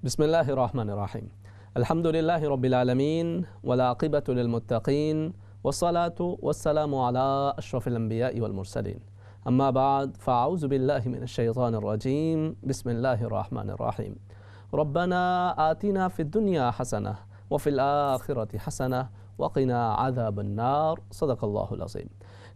بسم اللہ الرحمن الرحیم الحمد للہ رب العالمین والعاقبۃ للمتقین والصلاة والسلام علی اشرف الانبیاء والمرسلین اما بعد فاعوذ باللہ من الشیطان الرجیم بسم اللہ الرحمن الرحیم ربنا آتنا فی الدنیا حسنہ وفی الآخرۃ حسنہ وقنا عذاب النار صدق اللہ العظیم۔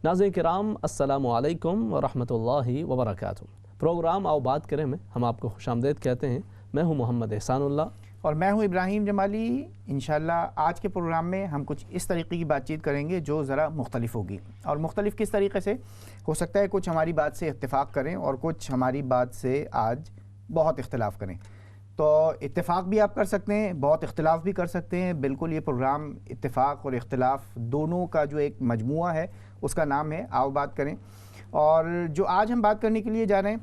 ناظرین کرام السلام علیکم ورحمۃ اللہ وبرکاتہ۔ پروگرام آؤ بات کریں میں ہم آپ کو خوش آمدید کہتے ہیں۔ میں ہوں محمد احسان اللہ اور میں ہوں ابراہیم جمالی۔ انشاءاللہ آج کے پروگرام میں ہم کچھ اس طریقے کی بات چیت کریں گے جو ذرا مختلف ہوگی، اور مختلف کس طریقے سے ہو سکتا ہے کچھ ہماری بات سے اتفاق کریں اور کچھ ہماری بات سے آج بہت اختلاف کریں۔ تو اتفاق بھی آپ کر سکتے ہیں، بہت اختلاف بھی کر سکتے ہیں۔ بالکل یہ پروگرام اتفاق اور اختلاف دونوں کا جو ایک مجموعہ ہے اس کا نام ہے آؤ بات کریں۔ اور جو آج ہم بات کرنے کے لیے جا رہے ہیں،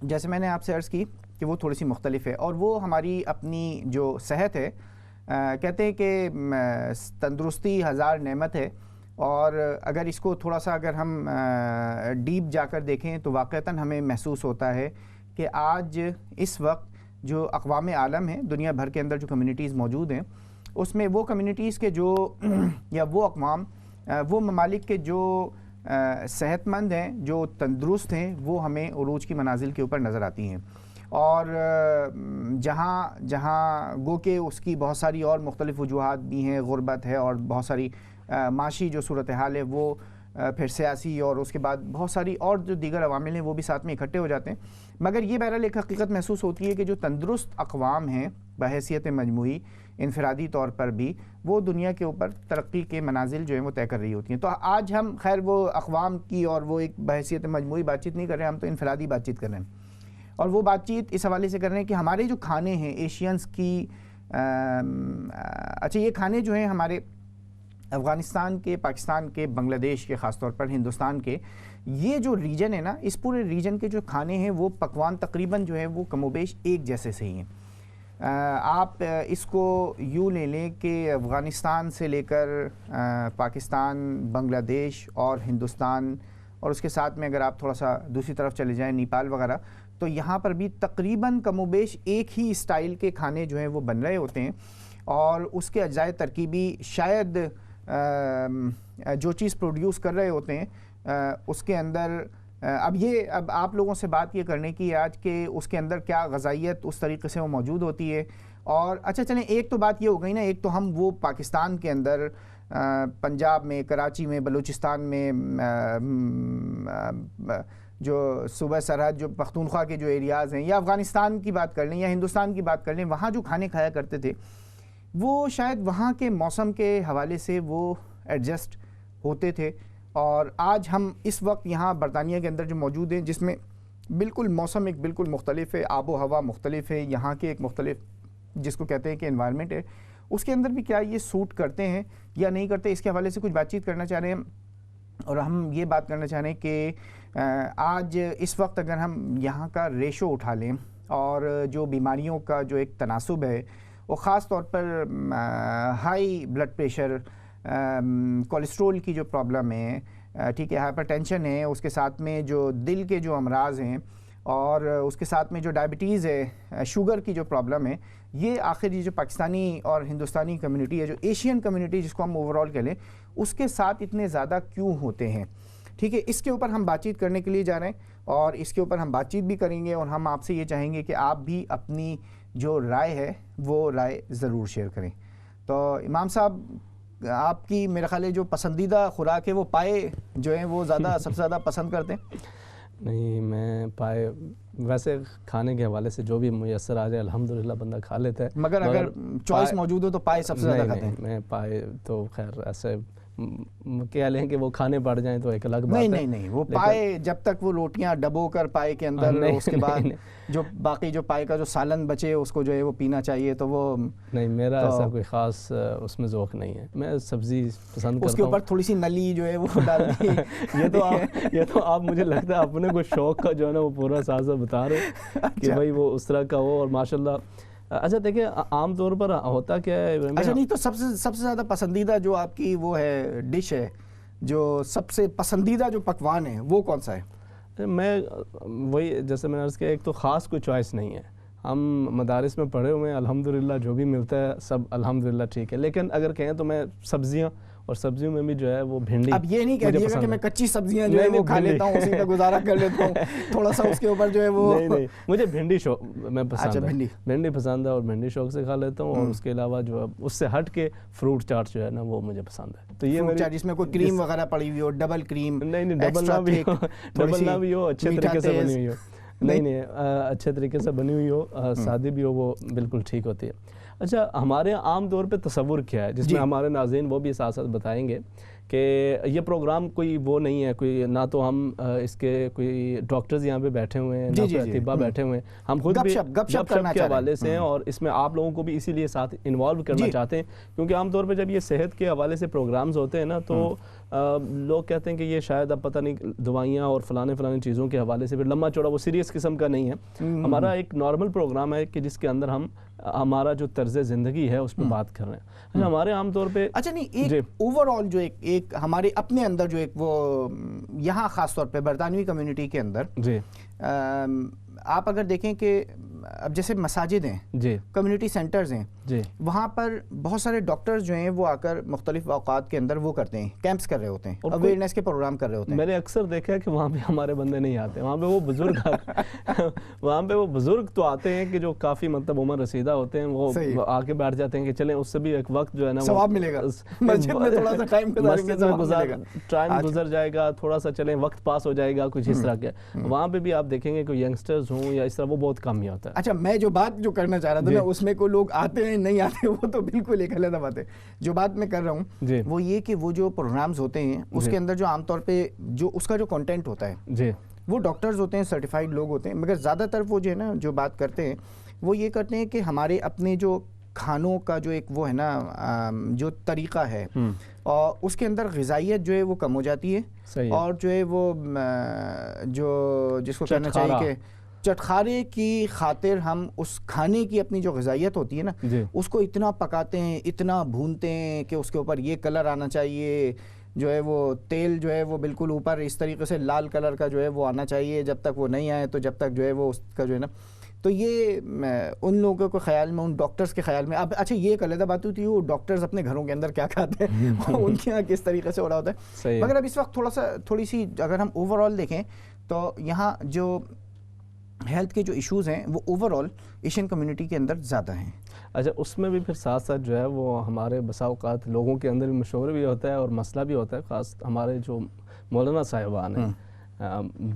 جیسے میں نے آپ سے عرض کی کہ وہ تھوڑی سی مختلف ہے، اور وہ ہماری اپنی جو صحت ہے، کہتے ہیں کہ تندرستی ہزار نعمت ہے، اور اگر اس کو تھوڑا سا اگر ہم ڈیپ جا کر دیکھیں تو واقعتاً ہمیں محسوس ہوتا ہے کہ آج اس وقت جو اقوام عالم ہیں، دنیا بھر کے اندر جو کمیونٹیز موجود ہیں، اس میں وہ کمیونٹیز کے جو یا وہ اقوام، وہ ممالک کے جو صحت مند ہیں، جو تندرست ہیں، وہ ہمیں عروج کی منازل کے اوپر نظر آتی ہیں۔ اور جہاں گو کہ اس کی بہت ساری اور مختلف وجوہات بھی ہیں، غربت ہے اور بہت ساری معاشی جو صورتحال ہے وہ، پھر سیاسی، اور اس کے بعد بہت ساری اور جو دیگر عوامل ہیں وہ بھی ساتھ میں اکٹھے ہو جاتے ہیں، مگر یہ بہرحال ایک حقیقت محسوس ہوتی ہے کہ جو تندرست اقوام ہیں بحیثیت مجموعی، انفرادی طور پر بھی، وہ دنیا کے اوپر ترقی کے منازل جو ہیں وہ طے کر رہی ہوتی ہیں۔ تو آج ہم خیر وہ اقوام کی اور وہ ایک بحیثیت مجموعی بات چیت نہیں کر رہے ہیں، ہم تو انفرادی بات چیت کر رہے ہیں، اور وہ بات چیت اس حوالے سے کر رہے ہیں کہ ہمارے جو کھانے ہیں ایشینز کی، اچھا یہ کھانے جو ہیں ہمارے افغانستان کے، پاکستان کے، بنگلہ دیش کے، خاص طور پر ہندوستان کے، یہ جو ریجن ہے نا، اس پورے ریجن کے جو کھانے ہیں وہ پکوان تقریباً جو ہیں وہ کم و بیش ایک جیسے سے ہی ہیں۔ آپ اس کو یوں لے لیں کہ افغانستان سے لے کر پاکستان، بنگلہ دیش اور ہندوستان، اور اس کے ساتھ میں اگر آپ تھوڑا سا دوسری طرف چلے جائیں نیپال وغیرہ، تو یہاں پر بھی تقریباً کم و بیش ایک ہی اسٹائل کے کھانے جو ہیں وہ بن رہے ہوتے ہیں، اور اس کے اجزائے ترکیبی شاید جو چیز پروڈیوس کر رہے ہوتے ہیں اس کے اندر، اب آپ لوگوں سے بات یہ کرنے کی آج کہ اس کے اندر کیا غذائیت اس طریقے سے وہ موجود ہوتی ہے۔ اور اچھا چلیں ایک تو بات یہ ہو گئی نا، ایک تو ہم وہ پاکستان کے اندر پنجاب میں، کراچی میں، بلوچستان میں، جو صوبہ سرحد جو پختونخوا کے جو ایریاز ہیں، یا افغانستان کی بات کر لیں یا ہندوستان کی بات کر لیں، وہاں جو کھانے کھایا کرتے تھے وہ شاید وہاں کے موسم کے حوالے سے وہ ایڈجسٹ ہوتے تھے، اور آج ہم اس وقت یہاں برطانیہ کے اندر جو موجود ہیں، جس میں بالکل موسم ایک بالکل مختلف ہے، آب و ہوا مختلف ہے، یہاں کے ایک مختلف جس کو کہتے ہیں کہ انوائرمنٹ ہے، اس کے اندر بھی کیا یہ سوٹ کرتے ہیں یا نہیں کرتے، اس کے حوالے سے کچھ بات چیت کرنا چاہ رہے ہیں۔ اور ہم یہ بات کرنا چاہ رہے ہیں کہ آج اس وقت اگر ہم یہاں کا ریشو اٹھا لیں، اور جو بیماریوں کا جو ایک تناسب ہے وہ خاص طور پر ہائی بلڈ پریشر، کولیسٹرول کی جو پرابلم ہے، ٹھیک ہے، ہائپر ٹینشن ہے، اس کے ساتھ میں جو دل کے جو امراض ہیں، اور اس کے ساتھ میں جو ڈائبٹیز ہے، شوگر کی جو پرابلم ہے، یہ آخر یہ جو پاکستانی اور ہندوستانی کمیونٹی ہے، جو ایشین کمیونٹی جس کو ہم اوور آل کہہ لیں، اس کے ساتھ اتنے زیادہ کیوں ہوتے ہیں، ٹھیک ہے، اس کے اوپر ہم بات چیت کرنے کے لیے جا رہے ہیں، اور اس کے اوپر ہم بات چیت بھی کریں گے، اور ہم آپ سے یہ چاہیں گے کہ آپ بھی اپنی جو رائے ہے وہ رائے ضرور شیئر کریں۔ تو امام صاحب، آپ کی میرا خیال ہے جو پسندیدہ خوراک ہے وہ پائے جو ہیں وہ زیادہ سب سے زیادہ پسند کرتے ہیں؟ نہیں، میں پائے ویسے کھانے کے حوالے سے جو بھی میسر آ جائے الحمدللہ بندہ کھا لیتا ہے، مگر اگر چوائس موجود ہو تو پائے سب سے زیادہ کھاتے ہیں؟ میں پائے تو خیر ایسے کہہ لیں کہ وہ کھانے پڑ جائیں تو ایک الگ بات ہے۔ نہیں، وہ پائے جب تک وہ روٹیاں ڈبو کر پائے کے اندر، اس کے بعد جو باقی جو پائے کا جو سالن بچے اس کو جو ہے وہ پینا چاہیے، تو وہ نہیں، میرا ایسا کوئی خاص اس میں ذوق نہیں ہے، میں سبزی پسند کرتا ہوں، اس کے اوپر تھوڑی سی نلی جو ہے وہ ڈال دی۔ یہ تو آپ مجھے لگتا ہے اپنے کو شوق کا جو ہے نا وہ پورا سازہ بتا رہے کہ بھائی وہ اس طرح کا ہو، اور ماشاءاللہ۔ اچھا دیکھیں عام طور پر ہوتا کیا ہے، اچھا نہیں تو سب سے زیادہ پسندیدہ جو آپ کی وہ ہے ڈش ہے، جو سب سے پسندیدہ جو پکوان ہے وہ کون سا ہے؟ میں وہی جیسے میں نے عرض کیا، ایک تو خاص کوئی چوائس نہیں ہے، ہم مدارس میں پڑھے ہوئے ہیں الحمدللہ، جو بھی ملتا ہے سب الحمدللہ ٹھیک ہے، لیکن اگر کہیں تو میں سبزیاں، اور سبزیوں میں بھی جو ہے وہ بھنڈی. اب یہ نہیں کہہ دیے گا کہ میں کچی سبزیاں جو ہے وہ کھا لیتا ہوں، اسی کا گزارا کر لیتا ہوں، تھوڑا سا اس کے اوپر جو ہے وہ نہیں مجھے بھنڈی شوق میں پسند ہے، بھنڈی پسند ہے اور بھنڈی شوق سے کھا لیتا ہوں. اور اس کے علاوہ جو اس سے ہٹ کے فروٹ چاٹ جو ہے نا وہ مجھے پسند ہے. تو یہ فروٹ چاٹ جس میں کوئی کریم وغیرہ پڑی ہوئی ہو، ڈبل کریم، نہیں ڈبل نہ بھی ہو، اچھے طریقے سے بنی ہوئی ہو، نہیں اچھے طریقے سے بنی ہوئی ہو، سادی بھی ہو، وہ بالکل ٹھیک ہوتی ہے. اچھا ہمارے عام طور پہ تصور کیا ہے جس میں ہمارے ناظرین وہ بھی ساتھ ساتھ بتائیں گے کہ یہ پروگرام کوئی وہ نہیں ہے، کوئی نہ تو ہم اس کے کوئی ڈاکٹرز یہاں پہ بیٹھے ہوئے ہیں، نہ کوئی اطباء بیٹھے ہوئے ہیں، ہم خود بھی گپ شپ کے حوالے سے ہیں اور اس میں آپ لوگوں کو بھی اسی لیے ساتھ انوالو کرنا چاہتے ہیں، کیونکہ عام طور پہ جب یہ صحت کے حوالے سے پروگرامز ہوتے ہیں نا تو لوگ کہتے ہیں کہ یہ شاید اب پتہ نہیں دوائیاں اور فلانے چیزوں کے حوالے سے پھر لمبا چوڑا وہ سیریس قسم کا نہیں ہے. ہمارا ایک نارمل پروگرام ہے کہ جس کے اندر ہم ہمارا جو طرز زندگی ہے اس پہ بات کر رہے ہیں. ہمارے عام طور پہ اچھا نہیں ایک اوور آل جو ایک ہمارے اپنے اندر جو ایک وہ یہاں خاص طور پہ برطانوی کمیونٹی کے اندر آپ اگر دیکھیں کہ اب جیسے مساجد ہیں، کمیونٹی سینٹرز ہیں، وہاں پر بہت سارے ڈاکٹرز جو ہیں وہ آ کر مختلف اوقات کے اندر وہ کرتے ہیں، کیمپس کر رہے ہوتے ہیں، اویئرنیس کے پروگرام کر رہے ہوتے ہیں. میں نے اکثر دیکھا ہے کہ وہاں پہ ہمارے بندے نہیں آتے، وہاں پہ وہ بزرگ وہاں پہ وہ بزرگ تو آتے ہیں کہ جو کافی مطلب عمر رسیدہ ہوتے ہیں، وہ آ کے بیٹھ جاتے ہیں کہ چلیں اس سے بھی ایک وقت جو ہے نا ثواب ملے گا، مسجد میں تھوڑا سا ٹائم گزر جائے گا، تھوڑا سا چلیں وقت پاس ہو جائے گا، کچھ اس طرح کے. وہاں پہ بھی آپ دیکھیں گے کہ ینگسٹرز ہوں یا اس طرح وہ بہت کم ہی ہوتا ہے. اچھا میں جو بات جو کرنا چاہ رہا تھا نا اس میں کوئی لوگ آتے ہیں نہیں آتے وہ تو بالکل ایک علیحدہ بات ہے. جو بات میں کر رہا ہوں وہ یہ کہ وہ جو پروگرامز ہوتے ہیں اس کے اندر جو عام طور پہ جو اس کا جو کنٹینٹ ہوتا ہے وہ ڈاکٹرز ہوتے ہیں، سرٹیفائڈ لوگ ہوتے ہیں، مگر زیادہ تر وہ جو ہے نا جو بات کرتے ہیں وہ یہ کرتے ہیں کہ ہمارے اپنے جو کھانوں کا جو ایک وہ ہے نا جو طریقہ ہے اور اس کے اندر غذائیت جو ہے وہ کم ہو جاتی ہے، اور جو ہے وہ جو جس کو کہنا چاہیے کہ چٹخارے کی خاطر ہم اس کھانے کی اپنی جو غذائیت ہوتی ہے نا اس کو اتنا پکاتے ہیں، اتنا بھونتے ہیں کہ اس کے اوپر یہ کلر آنا چاہیے، جو ہے وہ تیل جو ہے وہ بالکل اوپر اس طریقے سے لال کلر کا جو ہے وہ آنا چاہیے، جب تک وہ نہیں آئے تو جب تک جو ہے وہ اس کا جو ہے نا. تو یہ ان لوگوں کے خیال میں، ان ڈاکٹرز کے خیال میں اب اچھا یہ ایک علیحدہ بات ہوتی ہے وہ ڈاکٹرز اپنے گھروں کے اندر کیا کھاتے ہیں ان کے یہاں کس طریقے سے ہو رہا ہوتا ہے. مگر اب اس وقت تھوڑی سی اگر ہم اوور آل دیکھیں تو یہاں جو ہیلتھ کے جو ایشوز ہیں وہ اوور آل ایشین کمیونٹی کے اندر زیادہ ہیں. اچھا اس میں بھی پھر ساتھ ساتھ جو ہے وہ ہمارے بسا اوقات لوگوں کے اندر بھی مشورہ بھی ہوتا ہے اور مسئلہ بھی ہوتا ہے. خاص ہمارے جو مولانا صاحبان ہیں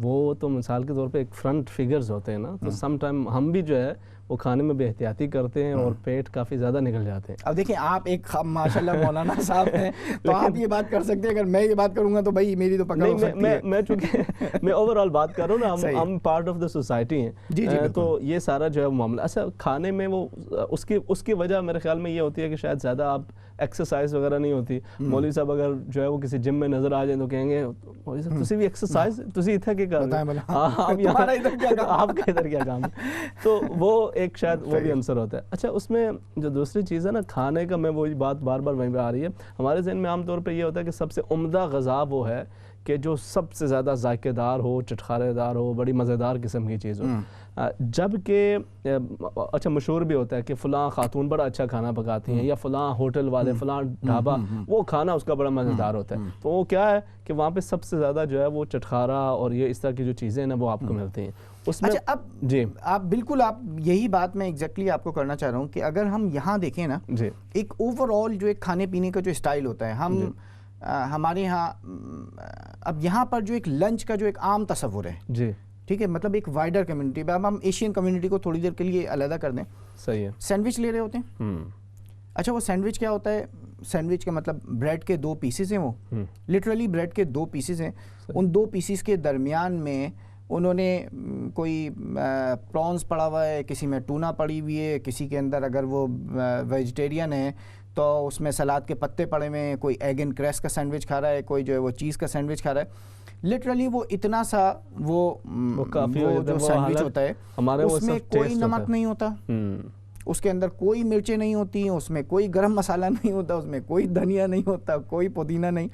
وہ تو مثال کے طور پہ ایک فرنٹ فگرز ہوتے ہیں نا، تو سم ٹائم ہم بھی جو ہے وہ کھانے میں بے احتیاطی کرتے ہیں اور پیٹ کافی زیادہ نکل جاتے ہیں. اب دیکھیں آپ ایک ماشاءاللہ مولانا صاحب ہیں تو آپ یہ بات کر سکتے ہیں، اگر میں یہ بات کروں گا تو بھائی میری تو پکڑ ہو سکتی ہے. میں چونکہ میں اوور آل بات کر رہا ہوں نا، ہم پارٹ آف دا سوسائٹی ہیں، تو یہ سارا جو ہے وہ معاملہ. اچھا کھانے میں وہ اس کی وجہ میرے خیال میں یہ ہوتی ہے کہ شاید زیادہ آپ ایکسرسائز وغیرہ نہیں ہوتی. مولوی صاحب اگر جو ہے وہ کسی جم میں نظر آ جائیں تو کہیں گے مولوی صاحب تسی بھی ایکسرسائز تسی اتھا کے کر آپ کا ادھر کیا کام ہے. تو وہ ایک شاید وہ بھی عنصر ہوتا ہے. اچھا اس میں جو دوسری چیز ہے نا کھانے کا، میں وہی بات بار بار وہیں پہ آ رہی ہے ہمارے ذہن میں عام طور پہ یہ ہوتا ہے کہ سب سے عمدہ غذا وہ ہے کہ جو سب سے زیادہ ذائقہ دار ہو، چٹخارے دار ہو، بڑی مزیدار قسم کی چیز ہو. جبکہ اچھا مشہور بھی ہوتا ہے کہ فلاں خاتون بڑا اچھا کھانا پکاتی ہیں، یا فلاں ہوٹل والے، فلاں ڈھابا، وہ کھانا اس کا بڑا مزیدار ہوتا ہے. تو وہ کیا ہے کہ وہاں پہ سب سے زیادہ جو ہے وہ چٹخارا اور یہ اس طرح کی جو چیزیں ہیں نا وہ آپ کو ملتی ہیں اس میں. اچھا اب آپ بالکل آپ یہی بات میں ایگزیکٹلی آپ کو کرنا چاہ رہا ہوں کہ اگر ہم یہاں دیکھیں نا ایک اوور آل جو ایک کھانے پینے کا جو اسٹائل ہوتا ہے ہمارے یہاں اب یہاں پر جو ایک لنچ کا جو ایک عام تصور ہے ٹھیک ہے، مطلب ایک وائڈر کمیونٹی، اب ہم ایشین کمیونٹی کو تھوڑی دیر کے لیے علیحدہ کر دیں. صحیح ہے. سینڈوچ لے رہے ہوتے ہیں. اچھا وہ سینڈوچ کیا ہوتا ہے؟ سینڈوچ کا مطلب بریڈ کے 2 پیسز ہیں، وہ لٹرلی بریڈ کے 2 پیسز ہیں. ان 2 پیسز کے درمیان میں انہوں نے کوئی پرانس پڑا ہوا ہے، کسی میں ٹونا پڑی ہوئی ہے، کسی کے اندر اگر وہ ویجیٹیرین ہے تو اس میں سلاد کے پتے پڑے ہوئے ہیں، کوئی ایگ اینڈ کریس کا سینڈوچ کھا رہا ہے، کوئی جو ہے وہ چیز کا سینڈوچ کھا رہا ہے. لٹرلی وہ اتنا سا وہ جو سینڈوچ ہوتا ہے اس میں کوئی نمک نہیں ہوتا، اس کے اندر کوئی مرچیں نہیں ہوتی، اس میں کوئی گرم مسالہ نہیں ہوتا، اس میں کوئی دھنیا نہیں ہوتا، کوئی پودینہ نہیں.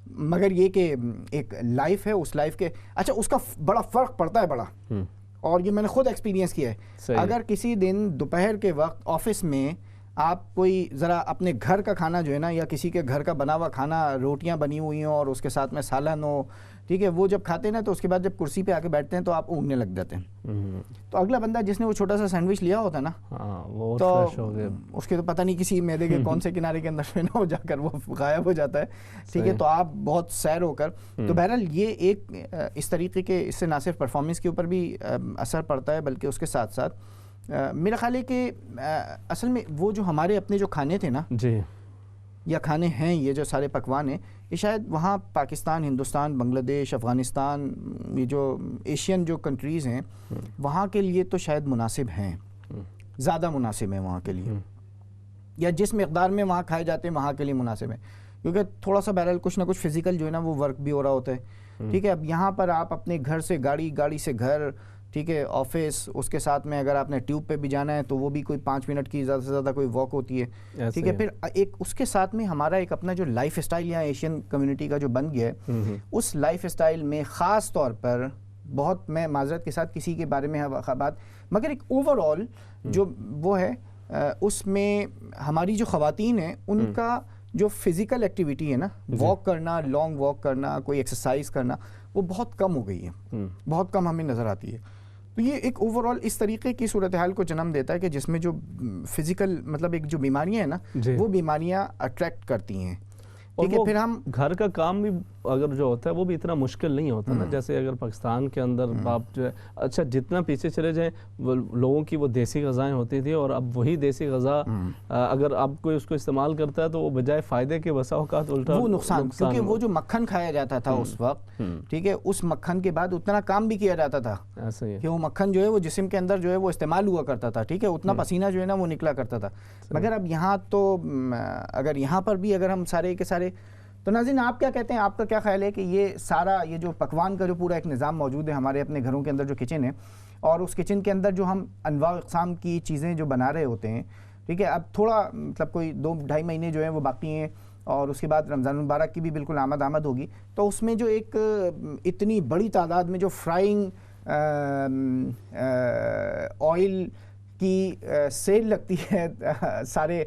مگر یہ کہ ایک لائف ہے، اس لائف کے اچھا اس کا بڑا فرق پڑتا ہے. بڑا اور یہ میں نے خود ایکسپیرینس کیا ہے. اگر کسی دن دوپہر کے وقت آفس میں آپ کوئی ذرا اپنے گھر کا کھانا جو ہے نا یا کسی کے گھر کا بنا ہوا کھانا, روٹیاں بنی ہوئی ہوں اور اس کے ساتھ میں سالن ہو, ٹھیک ہے, وہ جب کھاتے ہیں نا تو اس کے بعد جب کرسی پہ آ کے بیٹھتے ہیں تو آپ اونگنے لگ جاتے ہیں. تو اغلا بندہ جس نے وہ چھوٹا سا سینڈوچ لیا ہوتا ہے نا تو اس کے تو پتہ نہیں کسی میدے کے کون سے کنارے کے اندر نا ہو جا کر وہ غائب ہو جاتا ہے, ٹھیک ہے. تو آپ بہت سیر ہو کر, تو بہرحال یہ ایک اس طریقے کے, اس سے نہ صرف پرفارمنس کے اوپر بھی اثر پڑتا ہے بلکہ اس کے ساتھ ساتھ میرا خیال ہے کہ اصل میں وہ جو ہمارے اپنے جو کھانے تھے نا جی یا کھانے ہیں, یہ جو سارے پکوان ہیں, یہ شاید وہاں پاکستان, ہندوستان, بنگلہ دیش, افغانستان, یہ جو ایشین جو کنٹریز ہیں وہاں کے لیے تو شاید مناسب ہیں, زیادہ مناسب ہیں وہاں کے لیے, یا جس مقدار میں وہاں کھائے جاتے ہیں وہاں کے لیے مناسب ہیں, کیونکہ تھوڑا سا بہرحال کچھ نہ کچھ فزیکل جو ہے نا وہ ورک بھی ہو رہا ہوتا ہے, ٹھیک ہے. اب یہاں پر آپ اپنے گھر سے گاڑی, گاڑی سے گھر, ٹھیک ہے, آفس, اس کے ساتھ میں اگر آپ نے ٹیوب پہ بھی جانا ہے تو وہ بھی کوئی 5 منٹ کی زیادہ سے زیادہ کوئی واک ہوتی ہے, ٹھیک ہے. پھر ایک اس کے ساتھ میں ہمارا ایک اپنا جو لائف اسٹائل یہاں ایشین کمیونٹی کا جو بن گیا ہے, اس لائف اسٹائل میں خاص طور پر بہت, میں معذرت کے ساتھ کسی کے بارے میں بات, مگر ایک اوور آل جو وہ ہے اس میں ہماری جو خواتین ہیں ان کا جو فزیکل ایکٹیویٹی ہے نا, واک کرنا, لانگ واک کرنا, کوئی ایکسرسائز کرنا, وہ بہت کم ہو گئی ہے, بہت کم ہمیں نظر آتی ہے. تو یہ ایک اوور آل اس طریقے کی صورتحال کو جنم دیتا ہے کہ جس میں جو فزیکل مطلب ایک جو بیماریاں ہیں نا وہ بیماریاں اٹریکٹ کرتی ہیں, ٹھیک ہے. پھر ہم گھر کا کام بھی اگر جو ہوتا ہے وہ بھی اتنا مشکل نہیں ہوتا نا, جیسے اگر پاکستان کے اندر آپ جو ہے, اچھا جتنا پیچھے چلے جائیں لوگوں کی وہ دیسی غذائیں ہوتی تھی, اور اب وہی دیسی غذا اگر آپ کوئی اس کو استعمال کرتا ہے تو وہ بجائے فائدے کے بسا اوقات الٹا وہ نقصان, کیونکہ وہ جو مکھن کھایا جاتا تھا اس وقت, ٹھیک ہے, اس مکھن کے بعد اتنا کام بھی کیا جاتا تھا کہ وہ مکھن جو ہے وہ جسم کے اندر جو ہے وہ استعمال ہوا کرتا تھا, ٹھیک ہے, اتنا پسینہ جو ہے نا وہ نکلا کرتا تھا. مگر اب یہاں تو اگر یہاں پر بھی اگر ہم سارے کے سارے, تو ناظرین آپ کیا کہتے ہیں, آپ کا کیا خیال ہے کہ یہ سارا یہ جو پکوان کا جو پورا ایک نظام موجود ہے ہمارے اپنے گھروں کے اندر جو کچن ہے, اور اس کچن کے اندر جو ہم انواع اقسام کی چیزیں جو بنا رہے ہوتے ہیں, ٹھیک ہے, اب تھوڑا مطلب کوئی 2-2.5 مہینے جو ہیں وہ باقی ہیں اور اس کے بعد رمضان المبارک کی بھی بالکل آمد ہوگی, تو اس میں جو ایک اتنی بڑی تعداد میں جو فرائنگ آئل کی سیل لگتی ہے, سارے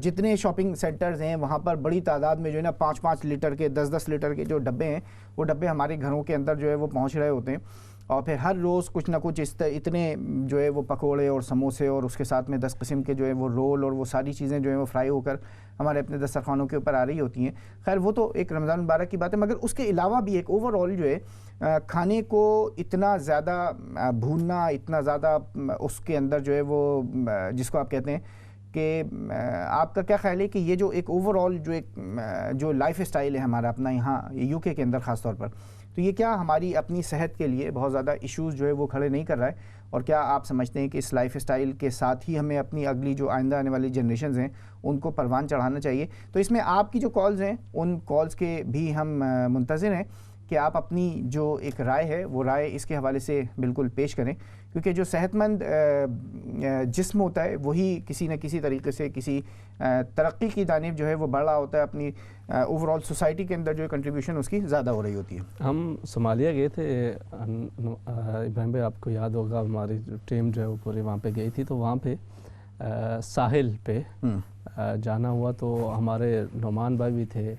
جتنے شاپنگ سینٹرز ہیں وہاں پر بڑی تعداد میں جو ہے نا 5-5 لیٹر کے 10-10 لیٹر کے جو ڈبے ہیں وہ ڈبے ہمارے گھروں کے اندر جو ہے وہ پہنچ رہے ہوتے ہیں, اور پھر ہر روز کچھ نہ کچھ اتنے جو ہے وہ پکوڑے اور سموسے اور اس کے ساتھ میں 10 قسم کے جو ہے وہ رول اور وہ ساری چیزیں جو ہیں وہ فرائی ہو کر ہمارے اپنے دسترخوانوں کے اوپر آ رہی ہوتی ہیں. خیر وہ تو ایک رمضان مبارک کی بات ہے, مگر اس کے علاوہ بھی ایک اوور آل جو ہے کھانے کو اتنا زیادہ بھوننا, اتنا زیادہ اس کے اندر جو ہے وہ جس کو آپ کہتے ہیں کہ آپ کا کیا خیال ہے کہ یہ جو ایک اوور آل جو ایک جو لائف اسٹائل ہے ہمارا اپنا یہاں UK کے اندر خاص طور پر, تو یہ کیا ہماری اپنی صحت کے لیے بہت زیادہ ایشوز جو ہے وہ کھڑے نہیں کر رہا ہے, اور کیا آپ سمجھتے ہیں کہ اس لائف اسٹائل کے ساتھ ہی ہمیں اپنی اگلی جو آئندہ آنے والی جنریشنز ہیں ان کو پروان چڑھانا چاہیے؟ تو اس میں آپ کی جو کالز ہیں ان کالز کے بھی ہم منتظر ہیں کہ آپ اپنی جو ایک رائے ہے وہ رائے اس کے حوالے سے بالکل پیش کریں, کیونکہ جو صحت مند جسم ہوتا ہے وہی کسی نہ کسی طریقے سے کسی ترقی کی جانب جو ہے وہ بڑھ رہا ہوتا ہے, اپنی اوور آل سوسائٹی کے اندر جو کنٹریبیوشن اس کی زیادہ ہو رہی ہوتی ہے. ہم صومالیہ گئے تھے ابراہیم بھائی, آپ کو یاد ہوگا ہماری جو ٹیم جو ہے وہ پوری وہاں پہ گئی تھی, تو وہاں پہ ساحل پہ جانا ہوا, تو ہمارے نعمان بھائی بھی تھے.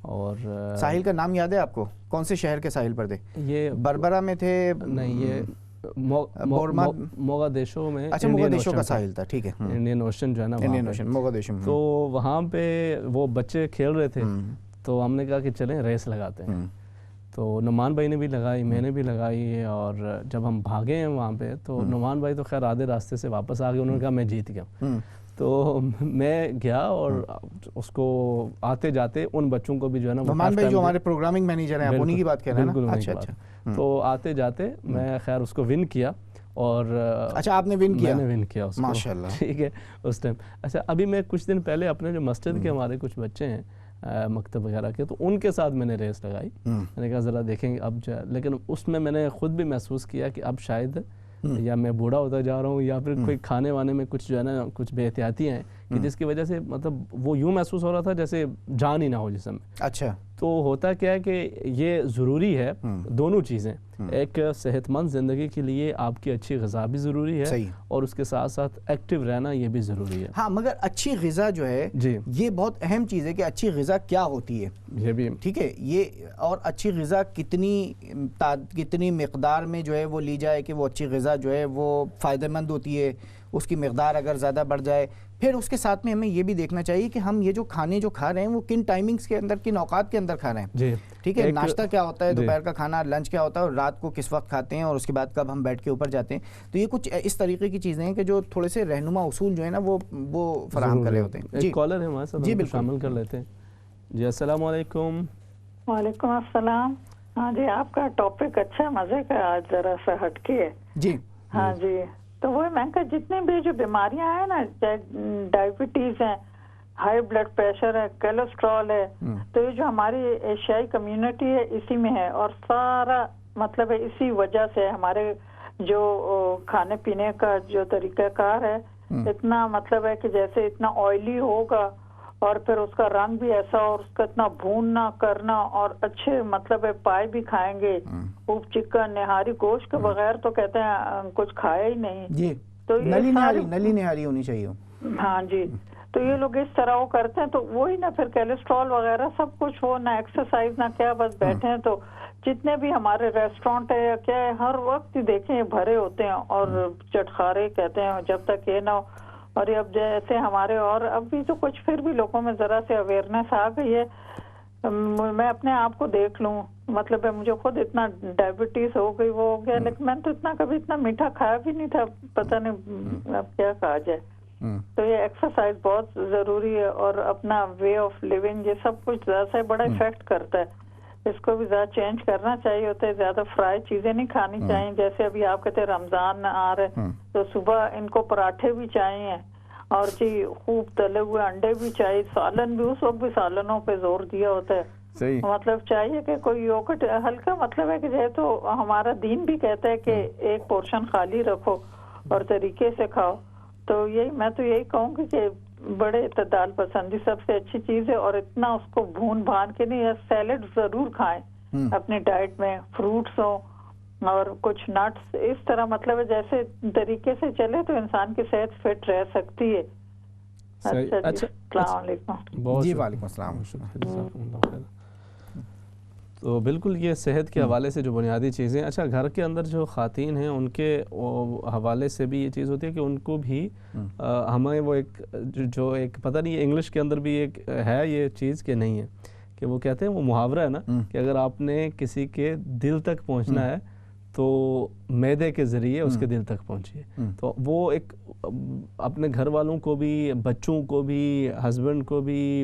اور ساحل کا نام یاد ہے آپ کو, کون سے شہر کے ساحل پر تھے؟ یہ بربرا میں تھے؟ نہیں, یہ موغادیشو میں. اچھا موغادیشو کا ساحل تھا, ٹھیک ہے, انڈین اوشن جو ہے نا انڈین اوشن موغادیشو میں. تو وہاں پہ وہ بچے کھیل رہے تھے, تو ہم نے کہا کہ چلیں ریس لگاتے ہیں. تو نعمان بھائی نے بھی لگائی, میں نے بھی لگائی, اور جب ہم بھاگے ہیں وہاں پہ تو نعمان بھائی تو خیر آدھے راستے سے واپس آ گئے, انہوں نے کہا میں جیت گیا. تو میں گیا اور اس کو آتے جاتے ان بچوں کو بھی جو ہے نا, نعمان بھائی جو ہمارے پروگرامنگ مینیجر ہیں, آپ انہی کی بات کر رہے ہیں نا؟ اچھا اچھا. تو آتے جاتے میں خیر اس کو ون کیا, اور اچھا آپ نے ون کیا؟ میں نے ون کیا اس کو, ماشاءاللہ, ٹھیک ہے اس ٹائم. اچھا ابھی میں کچھ دن پہلے اپنے جو مسجد کے ہمارے کچھ بچے ہیں مکتب وغیرہ کے, تو ان کے ساتھ میں نے ریس لگائی. میں نے کہا ذرا دیکھیں گے اب جو ہے, لیکن اس میں نے خود بھی محسوس کیا کہ اب شاید یا میں بوڑھا ہوتا جا رہا ہوں, یا پھر کوئی کھانے وانے میں کچھ جو ہے نا کچھ بے احتیاطی ہیں کہ جس کی وجہ سے مطلب وہ یوں محسوس ہو رہا تھا جیسے جان ہی نہ ہو جسم میں. اچھا. تو ہوتا کیا ہے کہ یہ ضروری ہے دونوں چیزیں. ایک صحت مند زندگی کے لیے آپ کی اچھی غذا بھی ضروری ہے اور اس کے ساتھ ساتھ ایکٹیو رہنا یہ بھی ضروری ہے. ہاں مگر اچھی غذا جو ہے یہ بہت اہم چیز ہے کہ اچھی غذا کیا ہوتی ہے. یہ بھی ٹھیک ہے. یہ اور اچھی غذا کتنی مقدار میں جو ہے وہ لی جائے کہ وہ اچھی غذا جو ہے وہ فائدہ مند ہوتی ہے. اس کی مقدار اگر زیادہ بڑھ جائے پھر اس کے ساتھ میں ہمیں یہ بھی دیکھنا چاہیے کہ ہم یہ جو کھانے جو کھا رہے ہیں وہ کن ٹائمنگز کے اندر, کن اوقات کے اندر کھا رہے ہیں. ٹھیک ہے. ناشتہ کیا ہوتا ہے, دوپہر کا کھانا, لنچ کیا ہوتا ہے, اور رات کو کس وقت کھاتے ہیں, اور اس کے بعد کب ہم بیٹھ کے اوپر جاتے ہیں. تو یہ کچھ اس طریقے کی چیزیں ہیں کہ جو تھوڑے سے رہنما اصول جو ہے نا وہ فراہم کر رہے ہوتے ہیں. ایک کالر ہے ہمارے ساتھ, جی بالکل شامل کر لیتے ہیں. جی السلام علیکم. وعلیکم السلام. ہاں جی, آپ کا ٹاپک اچھا مزے کا آج ذرا سا ہٹ کے ہے. جی ہاں جی, تو وہ میں کہ جتنے بھی جو بیماریاں ہیں نا, ڈائبٹیز ہیں, ہائی بلڈ پریشر ہے, کولیسٹرول ہے, تو یہ جو ہماری ایشیائی کمیونٹی ہے اسی میں ہے, اور سارا مطلب ہے اسی وجہ سے ہمارے جو کھانے پینے کا جو طریقہ کار ہے اتنا مطلب ہے کہ جیسے اتنا آئلی ہوگا اور پھر اس کا رنگ بھی ایسا, اور اس کا اتنا بھوننا کرنا, اور اچھے مطلب ہے پائے بھی کھائیں گے, خوب چکن نہاری گوشت کے بغیر تو کہتے ہیں کچھ کھایا ہی نہیں. جی تو نلی نہاری ہونی چاہیے. ہاں جی, تو یہ لوگ اس طرح وہ کرتے ہیں, تو وہی نا پھر کولیسٹرول وغیرہ سب کچھ, وہ نہ ایکسرسائز نہ کیا, بس بیٹھے ہیں. تو جتنے بھی ہمارے ریسٹورینٹ ہے یا کیا ہے, ہر وقت دیکھیں بھرے ہوتے ہیں اور چٹخارے کہتے ہیں, جب تک یہ نہ ہو. اور اب جیسے ہمارے, اور اب بھی تو کچھ پھر بھی لوگوں میں ذرا سے اویئرنیس آ گئی ہے. میں اپنے آپ کو دیکھ لوں, مطلب ہے مجھے خود اتنا ڈائبٹیز ہو گئی, وہ ہو گیا, لیکن میں تو اتنا کبھی اتنا میٹھا کھایا بھی نہیں تھا, پتہ نہیں اب کیا کہا جائے. تو یہ ایکسرسائز بہت ضروری ہے, اور اپنا وے آف لیونگ یہ سب کچھ زیادہ سے بڑا افیکٹ کرتا ہے. اس کو بھی زیادہ چینج کرنا چاہیے ہوتا ہے, زیادہ فرائی چیزیں نہیں کھانی چاہیے. جیسے ابھی آپ کہتے ہیں رمضان آ رہے تو صبح ان کو پراٹھے بھی چاہیے, اور جی خوب تلے ہوئے انڈے بھی چاہیے, سالن بھی, اس وقت بھی سالنوں پہ زور دیا ہوتا ہے. مطلب چاہیے کہ کوئی یوگرٹ ہلکا, مطلب ہے کہ جیسے ہمارا دین بھی کہتا ہے کہ ایک پورشن خالی رکھو اور طریقے سے کھاؤ. تو یہی میں تو یہی کہوں گی کہ بڑے اعتدال پسندی سب سے اچھی چیز ہے, اور اتنا اس کو بھون بھان کے نہیں. سیلڈ ضرور کھائیں اپنی ڈائٹ میں, فروٹس ہوں اور کچھ نٹس, اس طرح مطلب ہے جیسے طریقے سے چلے تو انسان کی صحت فٹ رہ سکتی ہے. اچھا جی, السلام علیکم. جی وعلیکم السلام. تو بالکل یہ صحت کے حوالے سے جو بنیادی چیزیں, اچھا گھر کے اندر جو خواتین ہیں ان کے حوالے سے بھی یہ چیز ہوتی ہے کہ ان کو بھی ہمیں وہ ایک جو ایک پتہ نہیں انگلش کے اندر بھی ایک ہے یہ چیز کہ نہیں ہے, کہ وہ کہتے ہیں وہ محاورہ ہے نا کہ اگر آپ نے کسی کے دل تک پہنچنا ہے تو معدے کے ذریعے اس کے دل تک پہنچیے. تو وہ ایک اپنے گھر والوں کو بھی, بچوں کو بھی, ہسبینڈ کو بھی,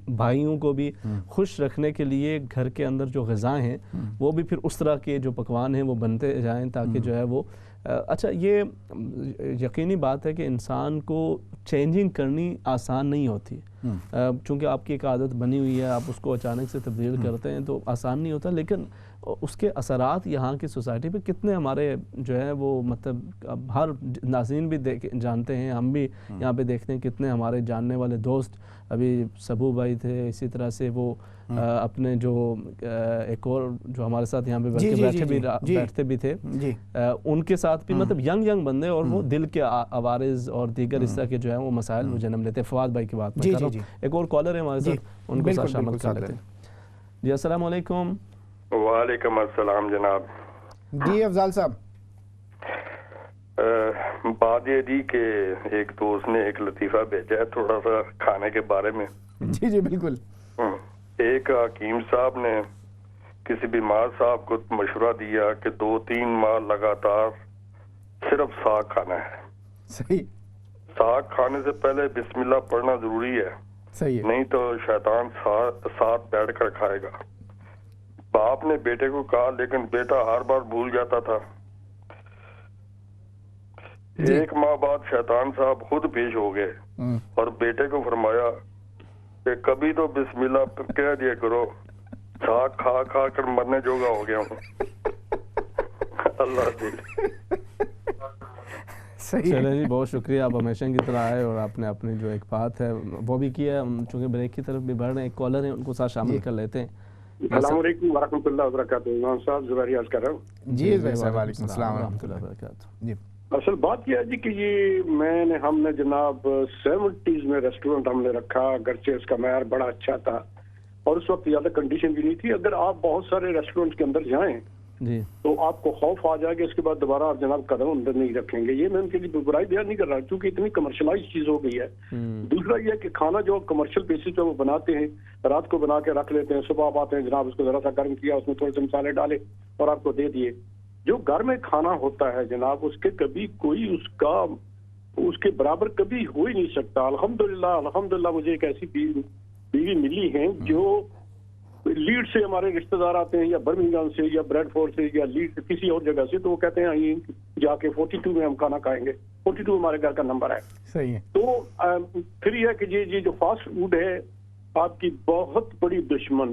بھائیوں کو بھی خوش رکھنے کے لیے گھر کے اندر جو غذائیں ہیں وہ بھی پھر اس طرح کے جو پکوان ہیں وہ بنتے جائیں, تاکہ جو ہے وہ اچھا. یہ یقینی بات ہے کہ انسان کو چینجنگ کرنی آسان نہیں ہوتی, چونکہ آپ کی ایک عادت بنی ہوئی ہے, آپ اس کو اچانک سے تبدیل کرتے ہیں تو آسان نہیں ہوتا. لیکن اس کے اثرات یہاں کی سوسائٹی پہ کتنے ہمارے جو ہے وہ مطلب ہر ناظرین بھی جانتے ہیں, ہم بھی یہاں پہ دیکھتے ہیں کتنے ہمارے جاننے والے دوست, ابھی سبو بھائی تھے, اسی طرح سے وہ اپنے جو ایک اور جو ہمارے ساتھ یہاں پہ بیٹھتے بھی تھے, ان کے ساتھ بھی مطلب ینگ بندے, اور وہ دل کے عوارض اور دیگر اس طرح کے جو ہے وہ مسائل وہ جنم لیتے ہیں. فواد بھائی کی بات میں کر رہا ہوں. ایک اور کالر ہے ہمارے ساتھ, ان کو ساتھ شامل کر لیتے ہیں. جی السلام علیکم. وعلیکم السلام جناب. جی افضال صاحب. بات یہ تھی کہ ایک دوست نے ایک لطیفہ بھیجا ہے تھوڑا سا کھانے کے بارے میں. جی بالکل. ایک حکیم صاحب نے کسی بیمار صاحب کو مشورہ دیا کہ 2-3 ماہ لگاتار صرف ساگ کھانا ہے. صحیح. ساگ کھانے سے پہلے بسم اللہ پڑھنا ضروری ہے. صحیح. نہیں تو شیطان ساتھ بیٹھ کر کھائے گا. باپ نے بیٹے کو کہا, لیکن بیٹا ہر بار بھول جاتا تھا. 1 ماہ بعد شیطان صاحب خود پیش ہو گئے اور بیٹے کو فرمایا کہ کبھی تو بسم اللہ کہہ دیا کرو, ساگ کھا کھا کر مرنے جوگا ہو گیا ہوں. اللہ حافظ. چلیں جی, بہت شکریہ, آپ ہمیشہ کی طرح آئے اور آپ نے اپنی جو ایک بات ہے وہ بھی کیا. چونکہ بریک کی طرف بھی بڑھ رہے ہیں, ایک کالر ہیں ان کو ساتھ شامل کر لیتے ہیں. السلام علیکم ورحمۃ اللہ وبرکاتہ. امام صاحب زبیر عرض کر رہا ہوں. جی صاحب وعلیکم السلام ورحمۃ اللہ وبرکاتہ. جی اصل بات یہ ہے جی کہ یہ ہم نے جناب 70s میں ریسٹورینٹ ہم نے رکھا، اگرچہ اس کا معیار بڑا اچھا تھا اور اس وقت زیادہ کنڈیشن بھی نہیں تھی. اگر آپ بہت سارے ریسٹورینٹ کے اندر جائیں جی تو آپ کو خوف آ جائے گا، اس کے بعد دوبارہ آپ جناب قدم اندر نہیں رکھیں گے. یہ میں ان کے لیے برائی بیان نہیں کر رہا کیونکہ اتنی کمرشلائز چیز ہو گئی ہے. دوسرا یہ ہے کہ کھانا جو کمرشل بیسس پہ وہ بناتے ہیں، رات کو بنا کے رکھ لیتے ہیں، صبح آپ آتے ہیں جناب اس کو ذرا سا گرم کیا، اس میں تھوڑے سے مسالے ڈالے اور آپ کو دے دیے. جو گھر میں کھانا ہوتا ہے جناب اس کے کبھی کوئی اس کے برابر کبھی ہو ہی نہیں سکتا. الحمدللہ مجھے ایک ایسی بیوی ملی ہیں جو لیڈ سے ہمارے رشتہ دار آتے ہیں یا برمنگھم سے یا بریڈ فورڈ سے یا لیڈ کسی اور جگہ سے، تو وہ کہتے ہیں جا کے 42 میں ہم کھانا کھائیں گے. 42 ہمارے گھر کا نمبر ہے. صحیح ہے. تو پھر یہ ہے کہ یہ جو فاسٹ فوڈ ہے آپ کی بہت بڑی دشمن.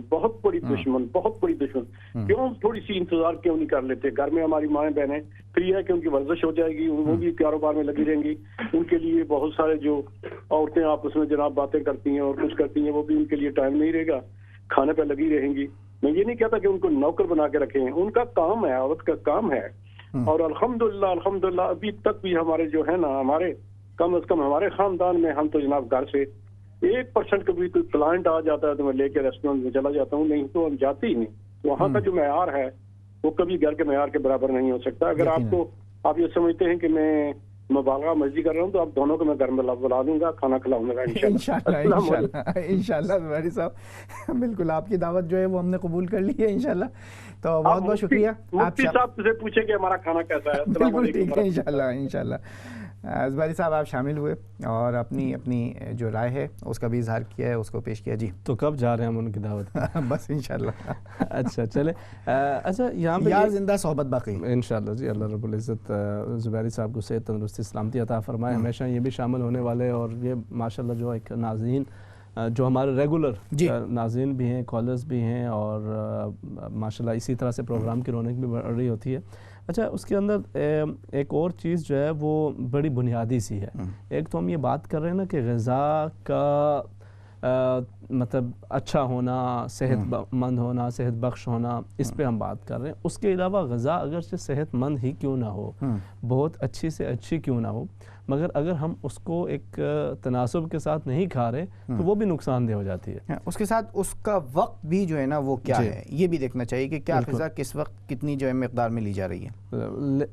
کیوں تھوڑی سی انتظار کیوں نہیں کر لیتے؟ گھر میں ہماری مائیں بہنیں، پھر یہ ہے کہ ان کی ورزش ہو جائے گی، وہ بھی کاروبار میں لگی رہیں گی. ان کے لیے بہت سارے جو عورتیں آپس میں جناب باتیں کرتی ہیں اور کچھ کرتی ہیں، وہ بھی ان کے لیے ٹائم نہیں رہے گا، کھانے پہ لگی رہیں گی. میں یہ نہیں کہتا کہ ان کو نوکر بنا کے رکھیں، ان کا کام ہے، عورت کا کام ہے. اور الحمدللہ ابھی تک بھی ہمارے جو ہے نا، ہمارے کم از کم ہمارے خاندان میں ہم تو جناب گھر سے 1% کبھی کوئی کلائنٹ آ جاتا ہے تو میں لے کے ریسٹورینٹ میں چلا جاتا ہوں، نہیں تو ہم جاتے ہی نہیں. وہاں کا جو معیار ہے وہ کبھی گھر کے معیار کے برابر نہیں ہو سکتا. اگر آپ یہ سمجھتے ہیں کہ میں مبالغہ مرضی کر رہا ہوں تو آپ دونوں کو میں گھر میں بلا دوں گا، کھانا کھلاؤں گا انشاءاللہ. زبیری صاحب بالکل آپ کی دعوت جو ہے وہ ہم نے قبول کر لی ہے انشاءاللہ. تو بہت بہت شکریہ. مفتی صاحب سے پوچھیں کہ ہمارا کھانا کیسا ہے. بالکل ٹھیک ہے انشاءاللہ. زبیری صاحب آپ شامل ہوئے اور اپنی جو رائے ہے اس کا بھی اظہار کیا ہے، اس کو پیش کیا. جی تو کب جا رہے ہیں ہم ان کی دعوت؟ بس انشاءاللہ. اچھا چلے. اچھا یہاں پہ یار زندہ صحبت باقی انشاءاللہ. جی اللہ رب العزت زبیری صاحب کو صحت تندرستی سلامتی عطا فرمائے. ہمیشہ یہ بھی شامل ہونے والے اور یہ ماشاءاللہ جو ایک ناظرین جو ہمارے ریگولر ناظرین بھی ہیں، کالرز بھی ہیں اور ماشاءاللہ اسی طرح سے پروگرام کی رونق بھی بڑھ رہی ہوتی ہے. اچھا اس کے اندر ایک اور چیز جو ہے وہ بڑی بنیادی سی ہے. ایک تو ہم یہ بات کر رہے ہیں نا کہ غذا کا مطلب اچھا ہونا، صحت مند ہونا، صحت بخش ہونا، اس پہ ہم بات کر رہے ہیں. اس کے علاوہ غذا اگرچہ صحت مند ہی کیوں نہ ہو، بہت اچھی سے اچھی کیوں نہ ہو، مگر اگر ہم اس کو ایک تناسب کے ساتھ نہیں کھا رہے تو وہ بھی نقصان دہ ہو جاتی ہے. اس کے ساتھ اس کا وقت بھی جو ہے نا وہ کیا ہے یہ بھی دیکھنا چاہیے کہ کیا غذا کس وقت کتنی جو ہے مقدار میں لی جا رہی ہے.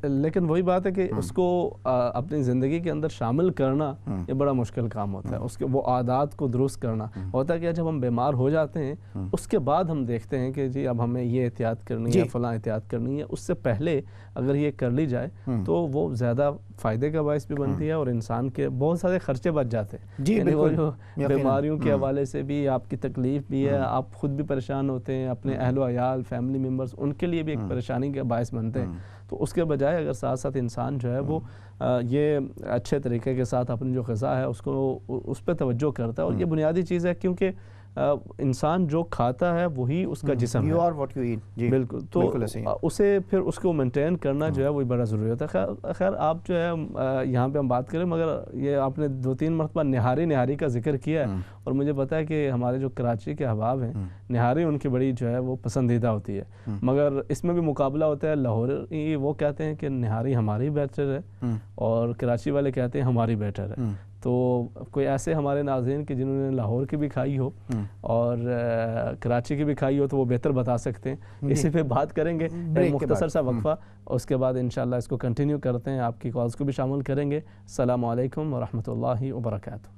لیکن وہی بات ہے کہ اس کو اپنی زندگی کے اندر شامل کرنا یہ بڑا مشکل کام ہوتا ہے. اس کے وہ عادات کو درست کرنا ہوتا ہے کہ جب ہم بیمار ہو جاتے ہیں اس کے بعد ہم دیکھتے ہیں کہ جی اب ہمیں یہ احتیاط کرنی ہے، فلاں احتیاط کرنی ہے. اس سے پہلے اگر یہ کر لی جائے تو وہ زیادہ فائدے کا باعث بھی بنتی ہے اور انسان کے بہت سارے خرچے بچ جاتے ہیں. یعنی وہ جو بیماریوں کے حوالے سے بھی آپ کی تکلیف بھی ہے، آپ خود بھی پریشان ہوتے ہیں، اپنے اہل و عیال، فیملی ممبرز، ان کے لیے بھی ایک پریشانی کا باعث بنتے ہیں. تو اس کے بجائے اگر ساتھ ساتھ انسان جو ہے وہ یہ اچھے طریقے کے ساتھ اپنی جو غذا ہے اس کو اس پہ توجہ کرتا ہے. اور یہ بنیادی چیز ہے کیونکہ انسان جو کھاتا ہے وہی اس کا جسم ہے. بالکل. تو اسے پھر اس کو مینٹین کرنا جو ہے وہ بڑا ضروری ہوتا ہے. خیر آپ جو ہے یہاں پہ ہم بات کریں مگر یہ آپ نے 2-3 مرتبہ نہاری کا ذکر کیا ہے اور مجھے پتا ہے کہ ہمارے جو کراچی کے احباب ہیں نہاری ان کی بڑی جو ہے وہ پسندیدہ ہوتی ہے. مگر اس میں بھی مقابلہ ہوتا ہے. لاہوری وہ کہتے ہیں کہ نہاری ہماری بیٹر ہے اور کراچی والے کہتے ہیں ہماری بیٹر ہے. تو کوئی ایسے ہمارے ناظرین کہ جنہوں نے لاہور کی بھی کھائی ہو اور کراچی کی بھی کھائی ہو تو وہ بہتر بتا سکتے ہیں. اسی پہ بات کریں گے ایک مختصر سا وقفہ، اس کے بعد انشاءاللہ اس کو کنٹینیو کرتے ہیں، آپ کی کالز کو بھی شامل کریں گے. السلام علیکم ورحمۃ اللہ وبرکاتہ.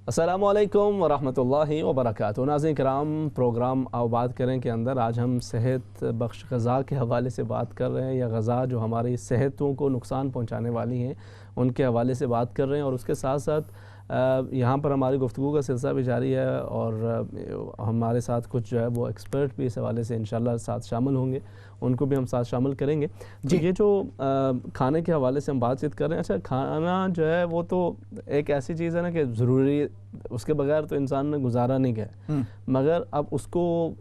السلام علیکم ورحمۃ اللہ وبرکاتہ. ناظرین کرام، پروگرام آؤ بات کریں کے اندر آج ہم صحت بخش غذا کے حوالے سے بات کر رہے ہیں، یا غذا جو ہماری صحتوں کو نقصان پہنچانے والی ہیں ان کے حوالے سے بات کر رہے ہیں. اور اس کے ساتھ ساتھ یہاں پر ہماری گفتگو کا سلسلہ بھی جاری ہے اور ہمارے ساتھ کچھ جو ہے وہ ایکسپرٹ بھی اس حوالے سے انشاءاللہ ساتھ شامل ہوں گے، ان کو بھی ہم ساتھ شامل کریں گے. یہ جو کھانے کے حوالے سے ہم بات چیت کر رہے ہیں، اچھا کھانا جو ہے وہ تو ایک ایسی چیز ہے نا کہ ضروری، اس کے بغیر تو انسان نے گزارا نہیں گیا، مگر اب اس کو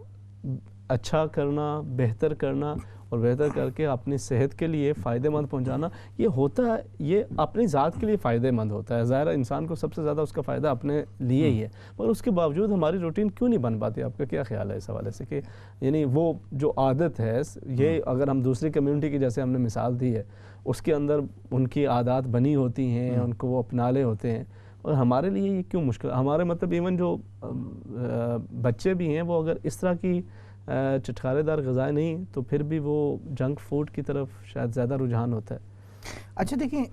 اچھا کرنا، بہتر کرنا اور بہتر کر کے اپنی صحت کے لیے فائدہ مند پہنچانا یہ ہوتا ہے، یہ اپنی ذات کے لیے فائدہ مند ہوتا ہے. ظاہر انسان کو سب سے زیادہ اس کا فائدہ اپنے لیے ہی ہے، مگر اس کے باوجود ہماری روٹین کیوں نہیں بن پاتی؟ آپ کا کیا خیال ہے اس حوالے سے کہ یعنی وہ جو عادت ہے یہ اگر ہم دوسری کمیونٹی کی جیسے ہم نے مثال دی ہے اس کے اندر ان کی عادات بنی ہوتی ہیں، ان کو وہ اپنا لے ہوتے ہیں، اور ہمارے لیے یہ کیوں مشکل؟ ہمارے مطلب ایون جو بچے بھی ہیں وہ اگر اس طرح کی چٹکارے دار غذائیں نہیں تو پھر بھی وہ جنک فوڈ کی طرف شاید زیادہ رجحان ہوتا ہے. اچھا دیکھیں،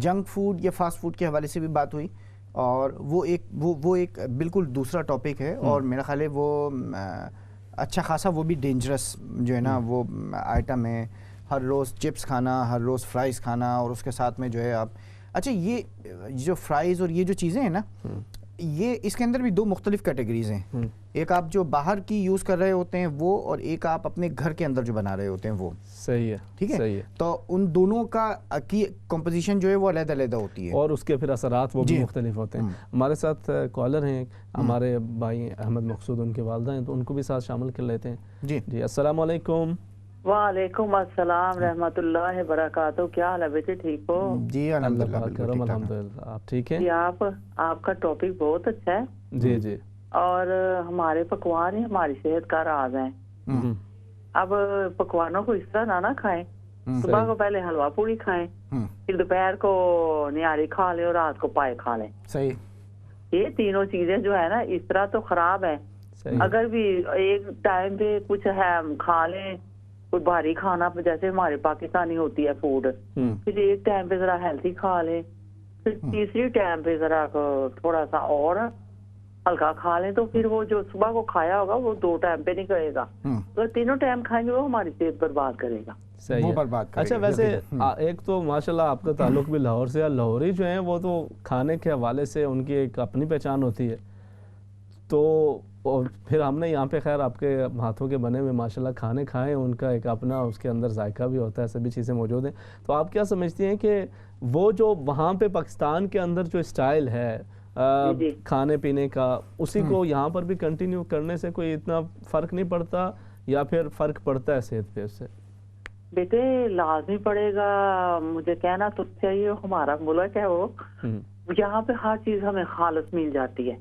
جنک فوڈ یا فاسٹ فوڈ کے حوالے سے بھی بات ہوئی، اور وہ ایک بالکل دوسرا ٹاپک ہے، اور میرا خیال ہے وہ اچھا خاصا وہ بھی ڈینجرس جو ہے نا وہ آئٹم ہے. ہر روز چپس کھانا، ہر روز فرائز کھانا، اور اس کے ساتھ میں جو ہے آپ اچھا یہ جو فرائز اور یہ جو چیزیں ہیں نا، یہ اس کے اندر بھی دو مختلف کیٹیگریز ہیں. ایک آپ جو باہر کی یوز کر رہے ہوتے ہیں وہ، اور ایک آپ اپنے گھر کے اندر جو بنا رہے ہوتے ہیں وہ. صحیح ہے، ٹھیک ہے، صحیح ہے. تو ان دونوں کا کی کمپوزیشن جو ہے وہ علیحدہ علیحدہ ہوتی ہے، اور اس کے پھر اثرات وہ بھی مختلف ہوتے ہیں. ہمارے ساتھ کالر ہیں ہمارے بھائی احمد مقصود، ان کے والدہ ہیں، تو ان کو بھی ساتھ شامل کر لیتے ہیں. جی السلام علیکم. وعلیکم السلام رحمۃ اللہ وبرکاتہ. کیا حال ہے بیٹے، ٹھیک ہو؟ جی الحمدللہ. آپ ٹھیک ہیں؟ جی آپ کا ٹاپک بہت اچھا ہے. جی جی. اور ہمارے پکوان ہی ہماری صحت کا راز ہیں. اب پکوانوں کو اس طرح نہ کھائیں. صبح کو پہلے حلوہ پوڑی کھائیں، پھر دوپہر کو نہاری کھا لیں اور رات کو پائے کھا لیں. صحیح. یہ تینوں چیزیں جو ہے نا اس طرح تو خراب ہیں. اگر بھی ایک ٹائم پہ کچھ ہے کھا لیں، کوئی بھاری کھانا جیسے ہمارے پاکستانی ہوتی ہے فوڈ، پھر ایک ٹائم پہ ذرا ہیلتھی کھا لیں، پھر تیسری ٹائم پہ ذرا تھوڑا سا اور ہلکا کھا لیں، تو پھر وہ جو صبح کو کھایا ہوگا وہ 2 ٹائم پہ نہیں کرے گا. اگر تینوں ٹائم کھائیں گے وہ ہماری صحت برباد کرے گا. صحیح ہے. اچھا ویسے ایک تو ماشاءاللہ آپ کا تعلق بھی لاہور سے ہے. لاہوری جو ہیں وہ تو کھانے کے حوالے سے ان کی ایک اپنی پہچان ہوتی ہے، تو پھر ہم نے یہاں پہ خیر آپ کے ہاتھوں کے بنے ہوئے ماشاءاللہ کھانے کھائے، ان کا ایک اپنا اس کے اندر ذائقہ بھی ہوتا ہے، سبھی چیزیں موجود ہیں. تو آپ کیا سمجھتی ہیں کہ وہ جو وہاں پہ پاکستان کے اندر جو اسٹائل ہے کھانے پینے کا، اسی کو یہاں پر بھی کنٹینیو کرنے سے کوئی اتنا فرق نہیں پڑتا، یا پھر فرق پڑتا ہے صحت پہ اس سے؟ بیٹے لازمی پڑے گا. مجھے کہنا تو چاہیے ہمارا ملک ہے وہ، یہاں پہ ہر چیز ہمیں خالص مل جاتی ہے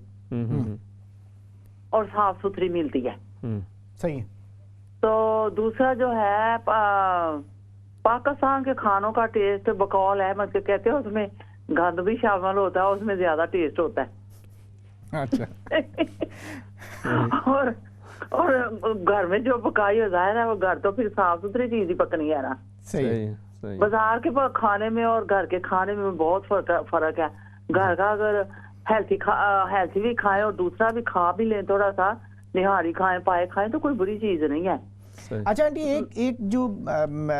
اور صاف ستھری ملتی ہے. صحیح. تو دوسرا جو ہے پاکستان کے کھانوں کا ٹیسٹ بقول ہے، مطلب کہتے ہیں اس میں گند بھی شامل ہوتا ہے، اس میں زیادہ ٹیسٹ ہوتا ہے. اچھا. اور گھر میں جو پکائی ہو ظاہر ہے وہ گھر تو پھر صاف ستھری چیز ہی پکنی ہے نا. صحیح. بازار کے کھانے میں اور گھر کے کھانے میں بہت فرق ہے. گھر کا اگر ہیلتھی بھی کھائیں اور دوسرا بھی کھا بھی لیں، تھوڑا سا نہاری کھائیں پائے کھائیں، تو کوئی بری چیز نہیں ہے. اچھا آنٹی، ایک جو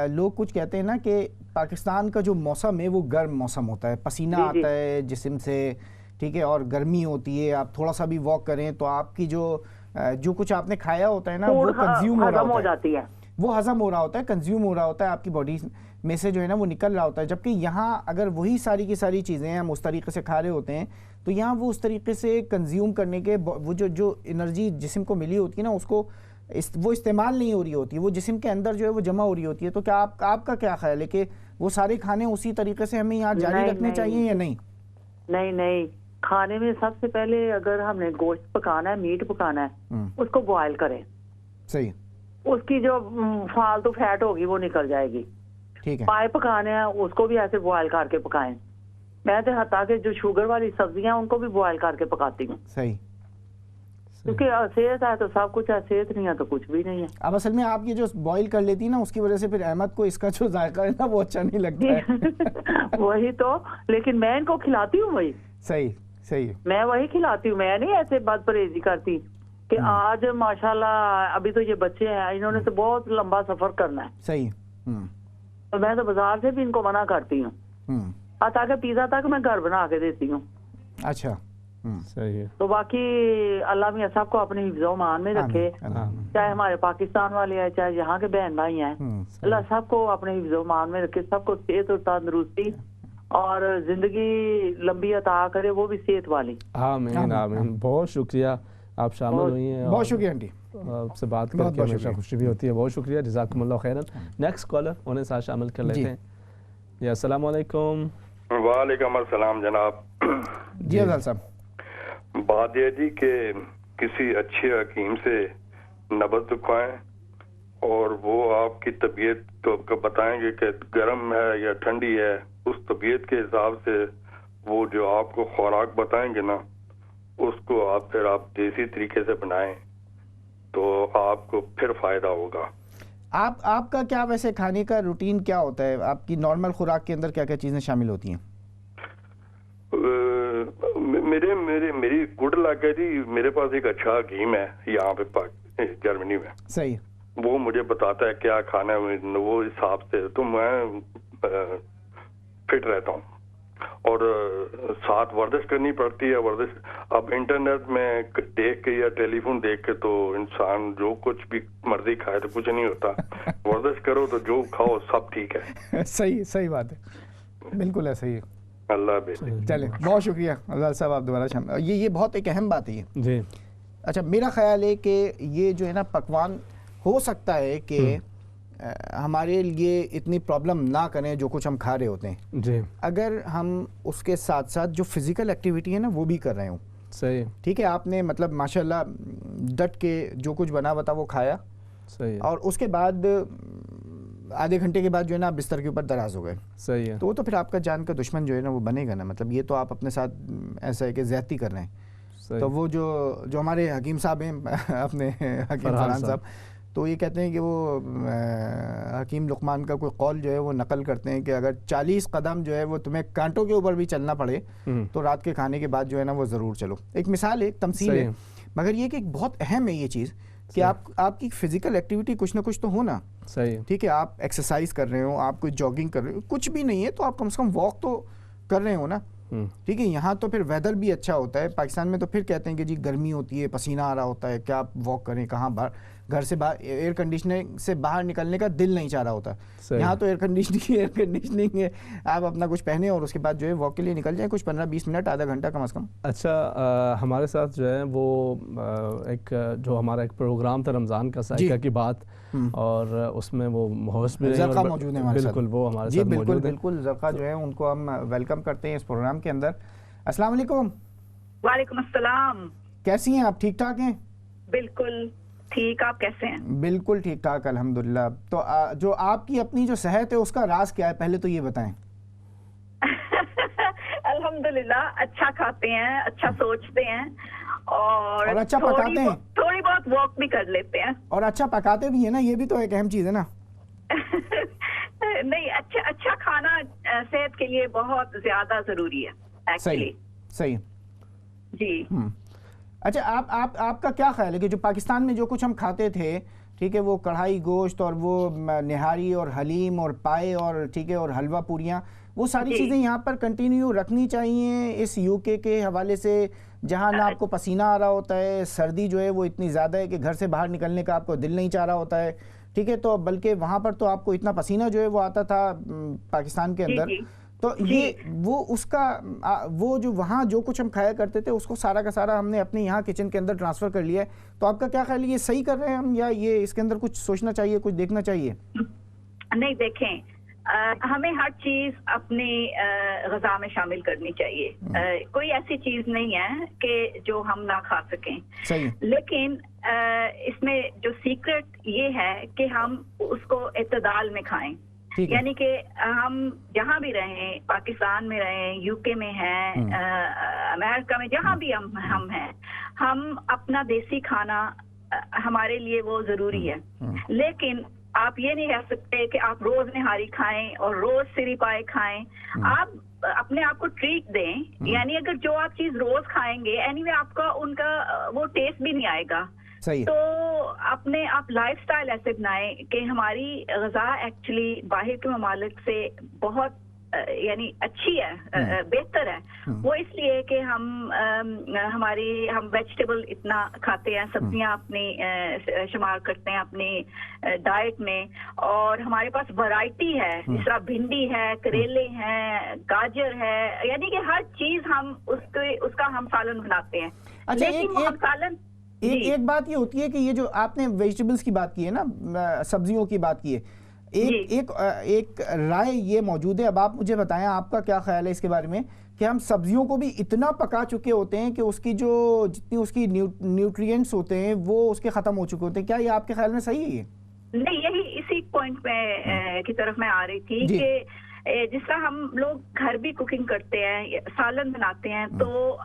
لوگ کچھ کہتے ہیں نا کہ پاکستان کا جو موسم ہے وہ گرم موسم ہوتا ہے، پسینہ آتا ہے جسم سے، ٹھیک ہے، اور گرمی ہوتی ہے. آپ تھوڑا سا بھی واک کریں تو آپ کی جو کچھ آپ نے کھایا ہوتا ہے نا وہ کنزیوم ہو رہا ہوتا ہے، وہ ہضم ہو رہا ہوتا ہے، کنزیوم ہو رہا ہوتا ہے، آپ کی باڈی میں سے جو ہے نا وہ نکل رہا ہوتا ہے. جبکہ یہاں اگر وہی ساری کی ساری چیزیں ہم اس طریقے سے کھا رہے ہوتے ہیں تو یہاں وہ اس طریقے سے کنزیوم کرنے کے وہ جو انرجی جسم کو ملی ہوتی ہے نا اس کو وہ استعمال نہیں ہو رہی ہوتی، وہ جسم کے اندر جو ہے وہ جمع ہو رہی ہوتی ہے. تو کیا آپ کا کیا خیال ہے کہ وہ سارے کھانے اسی طریقے سے ہمیں یہاں جاری رکھنے چاہیے یا نہیں؟ نہیں، کھانے میں سب سے پہلے اگر ہم نے گوشت پکانا ہے، میٹ پکانا ہے، اس کو بوائل کریں. صحیح. اس کی جو فالتو فیٹ ہوگی وہ نکل جائے گی. ٹھیک ہے. پائے پکانے ہیں اس کو بھی ایسے بوائل کر کے پکائیں. میں تو حتیٰ کہ جو شوگر والی سبزیاں ان کو بھی بوائل کر کے پکاتی ہوں. صحیح. کیونکہ صحت ہے تو سب کچھ ہے، صحت نہیں ہے تو کچھ بھی نہیں ہے. اب اصل میں آپ یہ جو بوائل کر لیتی ہیں نا اس کی وجہ سے پھر احمد کو اس کا جو ذائقہ ہے نا وہ اچھا نہیں لگتا ہے. وہی تو، لیکن میں ان کو کھلاتی ہوں وہی. صحیح. میں وہی کھلاتی ہوں، میں نہیں ایسے بد پرہیزی کرتی کہ آج ماشاءاللہ ابھی تو یہ بچے ہیں انہوں نے تو بہت لمبا سفر کرنا ہے. صحیح. تو میں تو بازار سے بھی ان کو منع کرتی ہوں، تاکہ پیزا تک میں گھر بنا کے دیتی ہوں. اچھا. صحیح ہے. تو باقی اللہ میاں سب کو اپنے حفظ و امان میں رکھے، چاہے ہمارے پاکستان والے ہیں چاہے یہاں کے بہن بھائی ہیں، اللہ سب کو اپنے حفظ و امان میں رکھے، سب کو صحت اور تندرستی اور زندگی لمبی عطا کرے، وہ بھی صحت والی. آمین آمین. بہت شکریہ آپ شامل ہوئی ہیں. بہت شکریہ آنٹی. آپ سے بات کر کے ہمیشہ خوشی بھی ہوتی ہے. بہت شکریہ, جزاکم اللہ خیرن. نیکسٹ کالر انہیں ساتھ شامل کر لیتے ہیں. جی السلام علیکم. وعلیکم السلام جناب. جی افضل صاحب, بات یہ جی کہ کسی اچھے حکیم سے نبض دکھوائیں اور وہ آپ کی طبیعت کو بتائیں گے کہ گرم ہے یا ٹھنڈی ہے. اس طبیعت کے حساب سے وہ جو آپ کو خوراک بتائیں گے نا, اس کو آپ پھر آپ دیسی طریقے سے بنائیں تو آپ کو پھر فائدہ ہوگا. آپ کا کیا ویسے کھانے کا روٹین کیا ہوتا ہے؟ آپ کی نارمل خوراک کے اندر کیا کیا چیزیں شامل ہوتی ہیں؟ میری گڈ لک ہے جی, میرے پاس ایک اچھا حکیم ہے یہاں پہ جرمنی میں. صحیح. وہ مجھے بتاتا ہے کیا کھانا ہے, وہ حساب سے تو میں فٹ رہتا ہوں. اور ساتھ ورزش کرنی پڑتی ہے. ورزش اب انٹرنیٹ میں دیکھ کے یا ٹیلی فون دیکھ کے تو انسان جو کچھ بھی مرضی کھائے تو کچھ نہیں ہوتا. ورزش کرو تو جو کھاؤ سب ٹھیک ہے. صحیح بات ہے, بالکل ایسا ہی ہے. اللہ بہتر. چلیں, بہت شکریہ افضل صاحب, آپ دوبارہ شامل. یہ بہت ایک اہم بات ہے جی. اچھا, میرا خیال ہے کہ یہ جو ہے نا پکوان ہو سکتا ہے کہ ہمارے لیے اتنی پرابلم نہ کریں جو کچھ ہم کھا رہے ہوتے ہیں جی, اگر ہم اس کے ساتھ ساتھ جو فزیکل ایکٹیویٹی ہے نا وہ بھی کر رہے ہوں. صحیح. ٹھیک ہے, آپ نے مطلب ماشاءاللہ ڈٹ کے جو کچھ بنا بتا وہ کھایا, صحیح, اور اس کے بعد آدھے گھنٹے کے بعد جو ہے نا بستر کے اوپر دراز ہو گئے. صحیح ہے. تو وہ تو پھر آپ کا جان کا دشمن جو ہے نا وہ بنے گا نا. مطلب یہ تو آپ اپنے ساتھ ایسا ہے کہ زیادتی کر رہے ہیں. تو وہ جو ہمارے حکیم صاحب ہیں, اپنے حکیم فرحان صاحب, تو یہ کہتے ہیں کہ وہ حکیم لقمان کا کوئی قول جو ہے وہ نقل کرتے ہیں کہ اگر 40 قدم جو ہے وہ تمہیں کانٹوں کے اوپر بھی چلنا پڑے تو رات کے کھانے کے بعد جو ہے نا وہ ضرور چلو. ایک مثال ہے, ایک تمثیل ہے, مگر یہ کہ بہت اہم ہے یہ چیز کہ آپ کی فزیکل ایکٹیویٹی کچھ نہ کچھ تو ہونا. صحیح. ٹھیک ہے, آپ ایکسرسائز کر رہے ہو, آپ کوئی جاگنگ کر رہے ہو, کچھ بھی نہیں ہے تو آپ کم سے کم واک تو کر رہے ہو نا. ٹھیک ہے, یہاں تو پھر ویدر بھی اچھا ہوتا ہے. پاکستان میں تو پھر کہتے ہیں کہ جی گرمی ہوتی ہے, پسینہ آ رہا ہوتا ہے, کیا آپ واک کریں, کہاں باہر گھر سے باہر ایئر کنڈیشننگ سے باہر نکلنے کا دل نہیں چاہ رہا ہوتا. یہاں تو ایئر کنڈیشننگ ہے, آپ اپنا کچھ پہنے اور اس کے بعد جو ہے واک کے لیے نکل جائیں, کچھ 15-20 منٹ, آدھا گھنٹہ کم از کم. اچھا, ہمارے ساتھ جو ہے وہ ایک جو ہمارا ایک پروگرام تھا رمضان کا ذائقہ کی بات, اور اس میں وہ ہوسٹ بھی زرقا موجود ہیں ہمارے ساتھ. بالکل, وہ ہمارے ساتھ موجود ہیں. بالکل زرقا جو ہے ان کو ہم ویلکم کرتے ہیں اس پروگرام کے اندر. السلام علیکم. وعلیکم السلام. کیسی ہیں آپ؟ ٹھیک ٹھاک ہیں؟ بالکل ٹھیک, آپ کیسے ہیں؟ بالکل ٹھیک ٹھاک الحمدللہ. تو جو آپ کی اپنی جو صحت ہے اس کا راز کیا ہے, پہلے تو یہ بتائیں. الحمدللہ اچھا کھاتے ہیں, اچھا سوچتے ہیں, اور اچھا پکاتے ہیں, تھوڑی بہت واک بھی کر لیتے ہیں, اور اچھا پکاتے بھی ہیں نا, یہ بھی تو ایک اہم چیز ہے نا. نہیں, اچھا کھانا صحت کے لیے بہت زیادہ ضروری ہے ایکچولی. صحیح جی. اچھا, آپ کا کیا خیال ہے کہ جو پاکستان میں جو کچھ ہم کھاتے تھے, ٹھیک ہے, وہ کڑھائی گوشت اور وہ نہاری اور حلیم اور پائے اور ٹھیک ہے اور حلوہ پوریاں, وہ ساری چیزیں یہاں پر کنٹینیو رکھنی چاہیے اس یو کے حوالے سے, جہاں نہ آپ کو پسینہ آ رہا ہوتا ہے, سردی جو ہے وہ اتنی زیادہ ہے کہ گھر سے باہر نکلنے کا آپ کو دل نہیں چاہ رہا ہوتا ہے. ٹھیک ہے, تو بلکہ وہاں پر تو آپ کو اتنا پسینہ جو ہے وہ آتا تھا پاکستان کے اندر. تو یہ وہ اس کا وہ جو وہاں جو کچھ ہم کھایا کرتے تھے اس کو سارا کا سارا ہم نے اپنے یہاں کچن کے اندر ٹرانسفر کر لیا ہے. تو آپ کا کیا خیال ہے, یہ صحیح کر رہے ہیں ہم, یا یہ اس کے اندر کچھ سوچنا چاہیے, کچھ دیکھنا چاہیے؟ نہیں, دیکھیں, ہمیں ہر چیز اپنی غذا میں شامل کرنی چاہیے. کوئی ایسی چیز نہیں ہے کہ جو ہم نہ کھا سکیں. صحیح. لیکن اس میں جو سیکرٹ یہ ہے کہ ہم اس کو اعتدال میں کھائیں. یعنی کہ ہم جہاں بھی رہیں, پاکستان میں رہیں, یو کے میں ہیں, امریکہ میں, جہاں بھی ہم ہیں, ہم اپنا دیسی کھانا ہمارے لیے وہ ضروری ہے. لیکن آپ یہ نہیں کہہ سکتے کہ آپ روز نہاری کھائیں اور روز سری پائے کھائیں. آپ اپنے آپ کو ٹریٹ دیں. یعنی اگر جو آپ چیز روز کھائیں گے اینی وے آپ کا ان کا وہ ٹیسٹ بھی نہیں آئے گا. تو اپنے آپ لائف سٹائل ایسے بنائیں کہ ہماری غذا ایکچولی باہر کے ممالک سے بہت یعنی اچھی ہے, بہتر ہے. وہ اس لیے کہ ہم ویجیٹیبل اتنا کھاتے ہیں, سبزیاں اپنی شمار کرتے ہیں اپنی ڈائٹ میں, اور ہمارے پاس ورائٹی ہے, جس طرح بھنڈی ہے, کریلے ہیں, گاجر ہے, یعنی کہ ہر چیز ہم اس کا ہم سالن بناتے ہیں. لیکن وہ سالن ایک بات یہ ہوتی ہے کہ یہ جو آپ نے ویجیٹیبلز کی بات کی ہے نا، سبزیوں کی بات کی ہے، ایک رائے یہ موجود ہے، اب آپ مجھے بتائیں آپ کا کیا خیال ہے اس کے بارے میں، کہ ہم سبزیوں کو بھی اتنا پکا چکے ہوتے ہیں کہ اس کی جو جتنی اس کی نیوٹرینٹس ہوتے ہیں وہ اس کے ختم ہو چکے ہوتے ہیں. کیا یہ آپ کے خیال میں صحیح ہے؟ نہیں، یہی اسی پوائنٹ میں کی طرف میں آ رہی تھی کہ جس طرح ہم لوگ گھر بھی کوکنگ کرتے ہیں، سالن بناتے ہیں، تو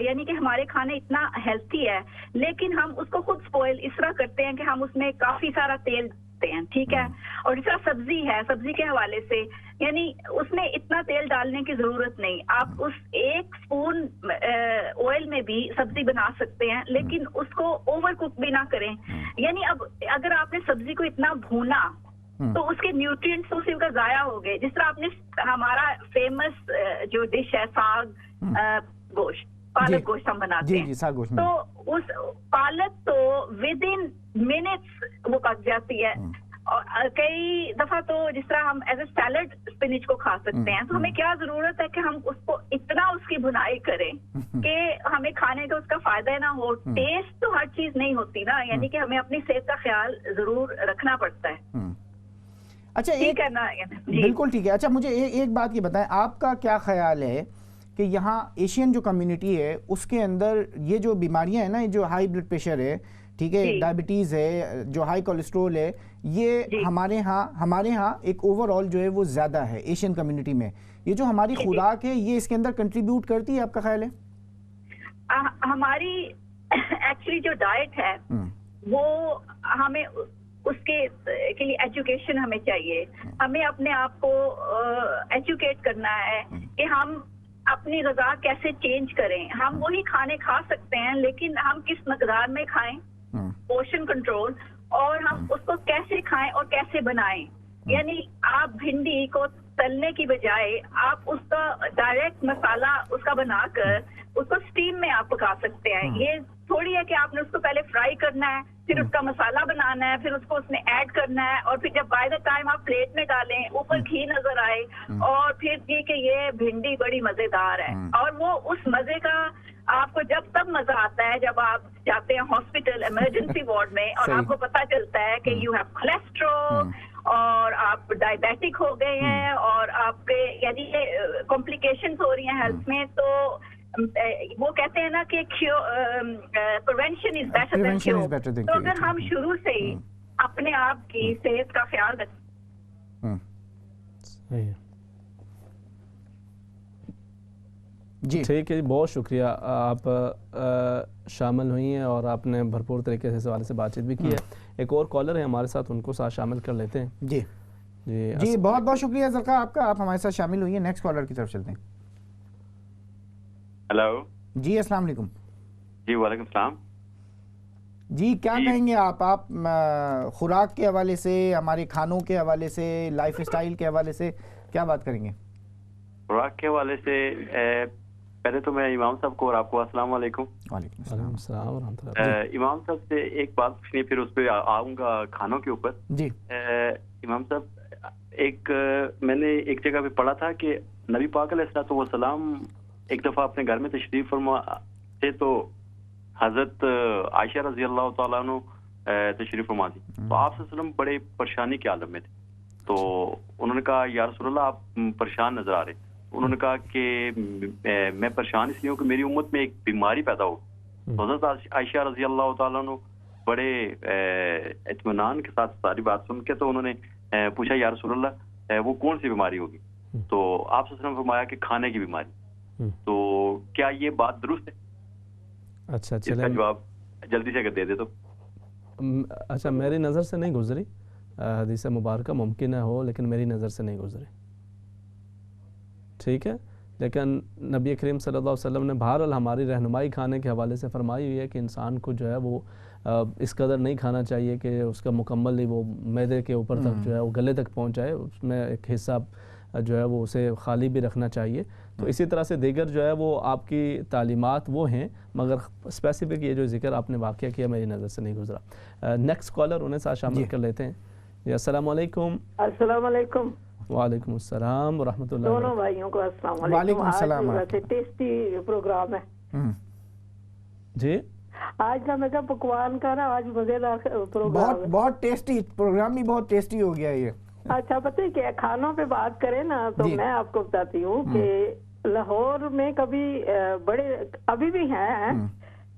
یعنی کہ ہمارے کھانے اتنا ہیلتھی ہے، لیکن ہم اس کو خود سپوائل اس طرح کرتے ہیں کہ ہم اس میں کافی سارا تیل ڈالتے ہیں، ٹھیک ہے. اور جس طرح سبزی ہے، سبزی کے حوالے سے یعنی اس میں اتنا تیل ڈالنے کی ضرورت نہیں، آپ اس 1 اسپون آئل میں بھی سبزی بنا سکتے ہیں، لیکن اس کو اوور کوک بھی نہ کریں. یعنی اب اگر آپ نے سبزی کو اتنا بھونا تو اس کے نیوٹرینٹس اسی کا ضائع ہو گئے. جس طرح آپ نے ہمارا فیمس جو ڈش ہے ساگ گوشت، پالک گوشت ہم بناتے ہیں، تو اس پالک تو ود ان منٹس وہ پک جاتی ہے. اور کئی دفعہ تو جس طرح ہم ایز اے سیلڈ اسپینچ کو کھا سکتے ہیں، تو ہمیں کیا ضرورت ہے کہ ہم اس کو اتنا اس کی بھنائی کریں کہ ہمیں کھانے کا اس کا فائدہ نہ ہو. ٹیسٹ تو ہر چیز نہیں ہوتی نا، یعنی کہ ہمیں اپنی صحت کا خیال ضرور رکھنا پڑتا ہے. اچھا بالکل ٹھیک ہے. اچھا مجھے ایک بات یہ بتائیں، آپ کا کیا خیال ہے کہ یہاں ایشین جو کمیونٹی ہے اس کے اندر یہ جو بیماریاں ہیں نا، جو ہائی بلڈ پریشر ہے، ٹھیک ہے، ڈائبٹیز ہے، جو ہائی کولیسٹرول ہے، یہ ہمارے ہاں ایک اوور آل جو ہے وہ زیادہ ہے ایشین کمیونٹی میں. یہ جو ہماری خوراک ہے یہ اس کے اندر کنٹریبیوٹ کرتی ہے، آپ کا خیال ہے؟ ہماری ایکچولی جو ڈائٹ ہے وہ ہمیں اس کے لیے ایجوکیشن ہمیں چاہیے. ہمیں اپنے آپ کو ایجوکیٹ کرنا ہے کہ ہم اپنی غذا کیسے چینج کریں. ہم وہی کھانے کھا سکتے ہیں لیکن ہم کس مقدار میں کھائیں، پورشن کنٹرول، اور ہم اس کو کیسے کھائیں اور کیسے بنائیں. یعنی آپ بھنڈی کو تلنے کی بجائے آپ اس کا ڈائریکٹ مسالہ اس کا بنا کر اس کو اسٹیم میں آپ پکا سکتے ہیں. یہ تھوڑی ہے کہ آپ نے اس کو پہلے فرائی کرنا ہے، پھر اس کا مسالہ بنانا ہے، پھر اس کو اس میں ایڈ کرنا ہے، اور پھر جب بائی دا ٹائم آپ پلیٹ میں ڈالیں اوپر گھی نظر آئے، اور پھر یہ کہ یہ بھنڈی بڑی مزیدار ہے. اور وہ اس مزے کا آپ کو جب تب مزہ آتا ہے جب آپ جاتے ہیں ہاسپٹل ایمرجنسی وارڈ میں اور آپ کو پتا چلتا ہے کہ یو ہیو کولیسٹرول اور آپ ڈائبیٹک ہو گئے ہیں اور آپ کے یعنی کمپلیکیشنز ہو رہی ہیں ہیلتھ میں. تو وہ کہتے ہیں نا کہ prevention is better than cure. تو اگر ہم شروع سے ہی اپنے آپ کی صحت کا خیال رکھیں. جی ٹھیک ہے، بہت شکریہ، آپ شامل ہوئی ہیں اور آپ نے بھرپور طریقے سے اس حوالے سے بات چیت بھی کی ہے. ایک اور کالر ہے ہمارے ساتھ، ان کو ساتھ شامل کر لیتے ہیں. جی جی بہت بہت شکریہ زرقا آپ کا، آپ ہمارے ساتھ شامل ہوئی ہیں. نیکسٹ کالر کی طرف چلتے ہیں. ہیلو جی السلام علیکم. جی وعلیکم السلام. جی کیا کہیں گے آپ خوراک کے حوالے سے، ہمارے کھانوں کے حوالے سے، لائف اسٹائل کے حوالے سے کیا بات کریں گے؟ خوراک کے حوالے سے پہلے تو میں امام صاحب کو اور آپ کو السلام علیکم. وعلیکم السلام ورحمۃ اللہ. امام صاحب سے ایک بات پوچھنی ہے، پھر اس پہ آؤں گا کھانوں کے اوپر. جی امام صاحب، میں نے ایک جگہ پہ پڑھا تھا کہ نبی پاک علیہ الصلوۃ والسلام ایک دفعہ اپنے گھر میں تشریف فرما تھے تو حضرت عائشہ رضی اللہ تعالیٰ عنہ تشریف فرما تھی، تو آپ صلی اللہ علیہ وسلم بڑے پریشانی کے عالم میں تھے. تو انہوں نے کہا یا رسول اللہ آپ پریشان نظر آ رہے. انہوں نے کہا کہ میں پریشان اس لیے ہوں کہ میری امت میں ایک بیماری پیدا ہو. تو حضرت عائشہ رضی اللہ تعالیٰ عنہ بڑے اطمینان کے ساتھ ساری بات سن کے تو انہوں نے پوچھا یا رسول اللہ وہ کون سی بیماری ہوگی؟ تو آپ صلی اللہ علیہ وسلم نے فرمایا کہ کھانے کی بیماری. تو کیا یہ بات درست ہے؟ اچھا اس کا جواب جلدی سے اگر دے دے تو. اچھا میری نظر سے نہیں گزری حدیث مبارکہ، ممکن ہے ہو لیکن میری نظر سے نہیں گزری. ٹھیک ہے، لیکن نبی کریم صلی اللہ علیہ وسلم نے بہرحال ہماری رہنمائی کھانے کے حوالے سے فرمائی ہوئی ہے کہ انسان کو جو ہے وہ اس قدر نہیں کھانا چاہیے کہ اس کا مکمل ہی وہ معدے کے اوپر تک جو ہے وہ گلے تک پہنچ جائے. اس میں ایک حصہ جو ہے وہ اسے خالی بھی رکھنا چاہیے. تو اسی طرح سے دیگر جو ہے وہ آپ کی تعلیمات وہ ہیں، مگر اسپیسیفک یہ جو ذکر آپ نے واقعہ کیا میری نظر سے نہیں گزرا. نیکسٹ کالر انہیں ساتھ شامل کر لیتے ہیں. جی السلام علیکم. السلام علیکم. وعلیکم السلام ورحمۃ اللہ. دونوں بھائیوں کو السلام علیکم. وعلیکم السلام. ٹیسٹی پروگرام ہے. جی آج کا میں کہا پکوان کا نا آج مزیدار پروگرام ہے. بہت ٹیسٹی پروگرام بھی بہت ٹیسٹی ہو گیا یہ. اچھا پتہ ہے کہ کھانوں پہ بات کریں نا تو میں آپ کو بتاتی ہوں کہ لاہور میں کبھی بڑے ابھی بھی ہیں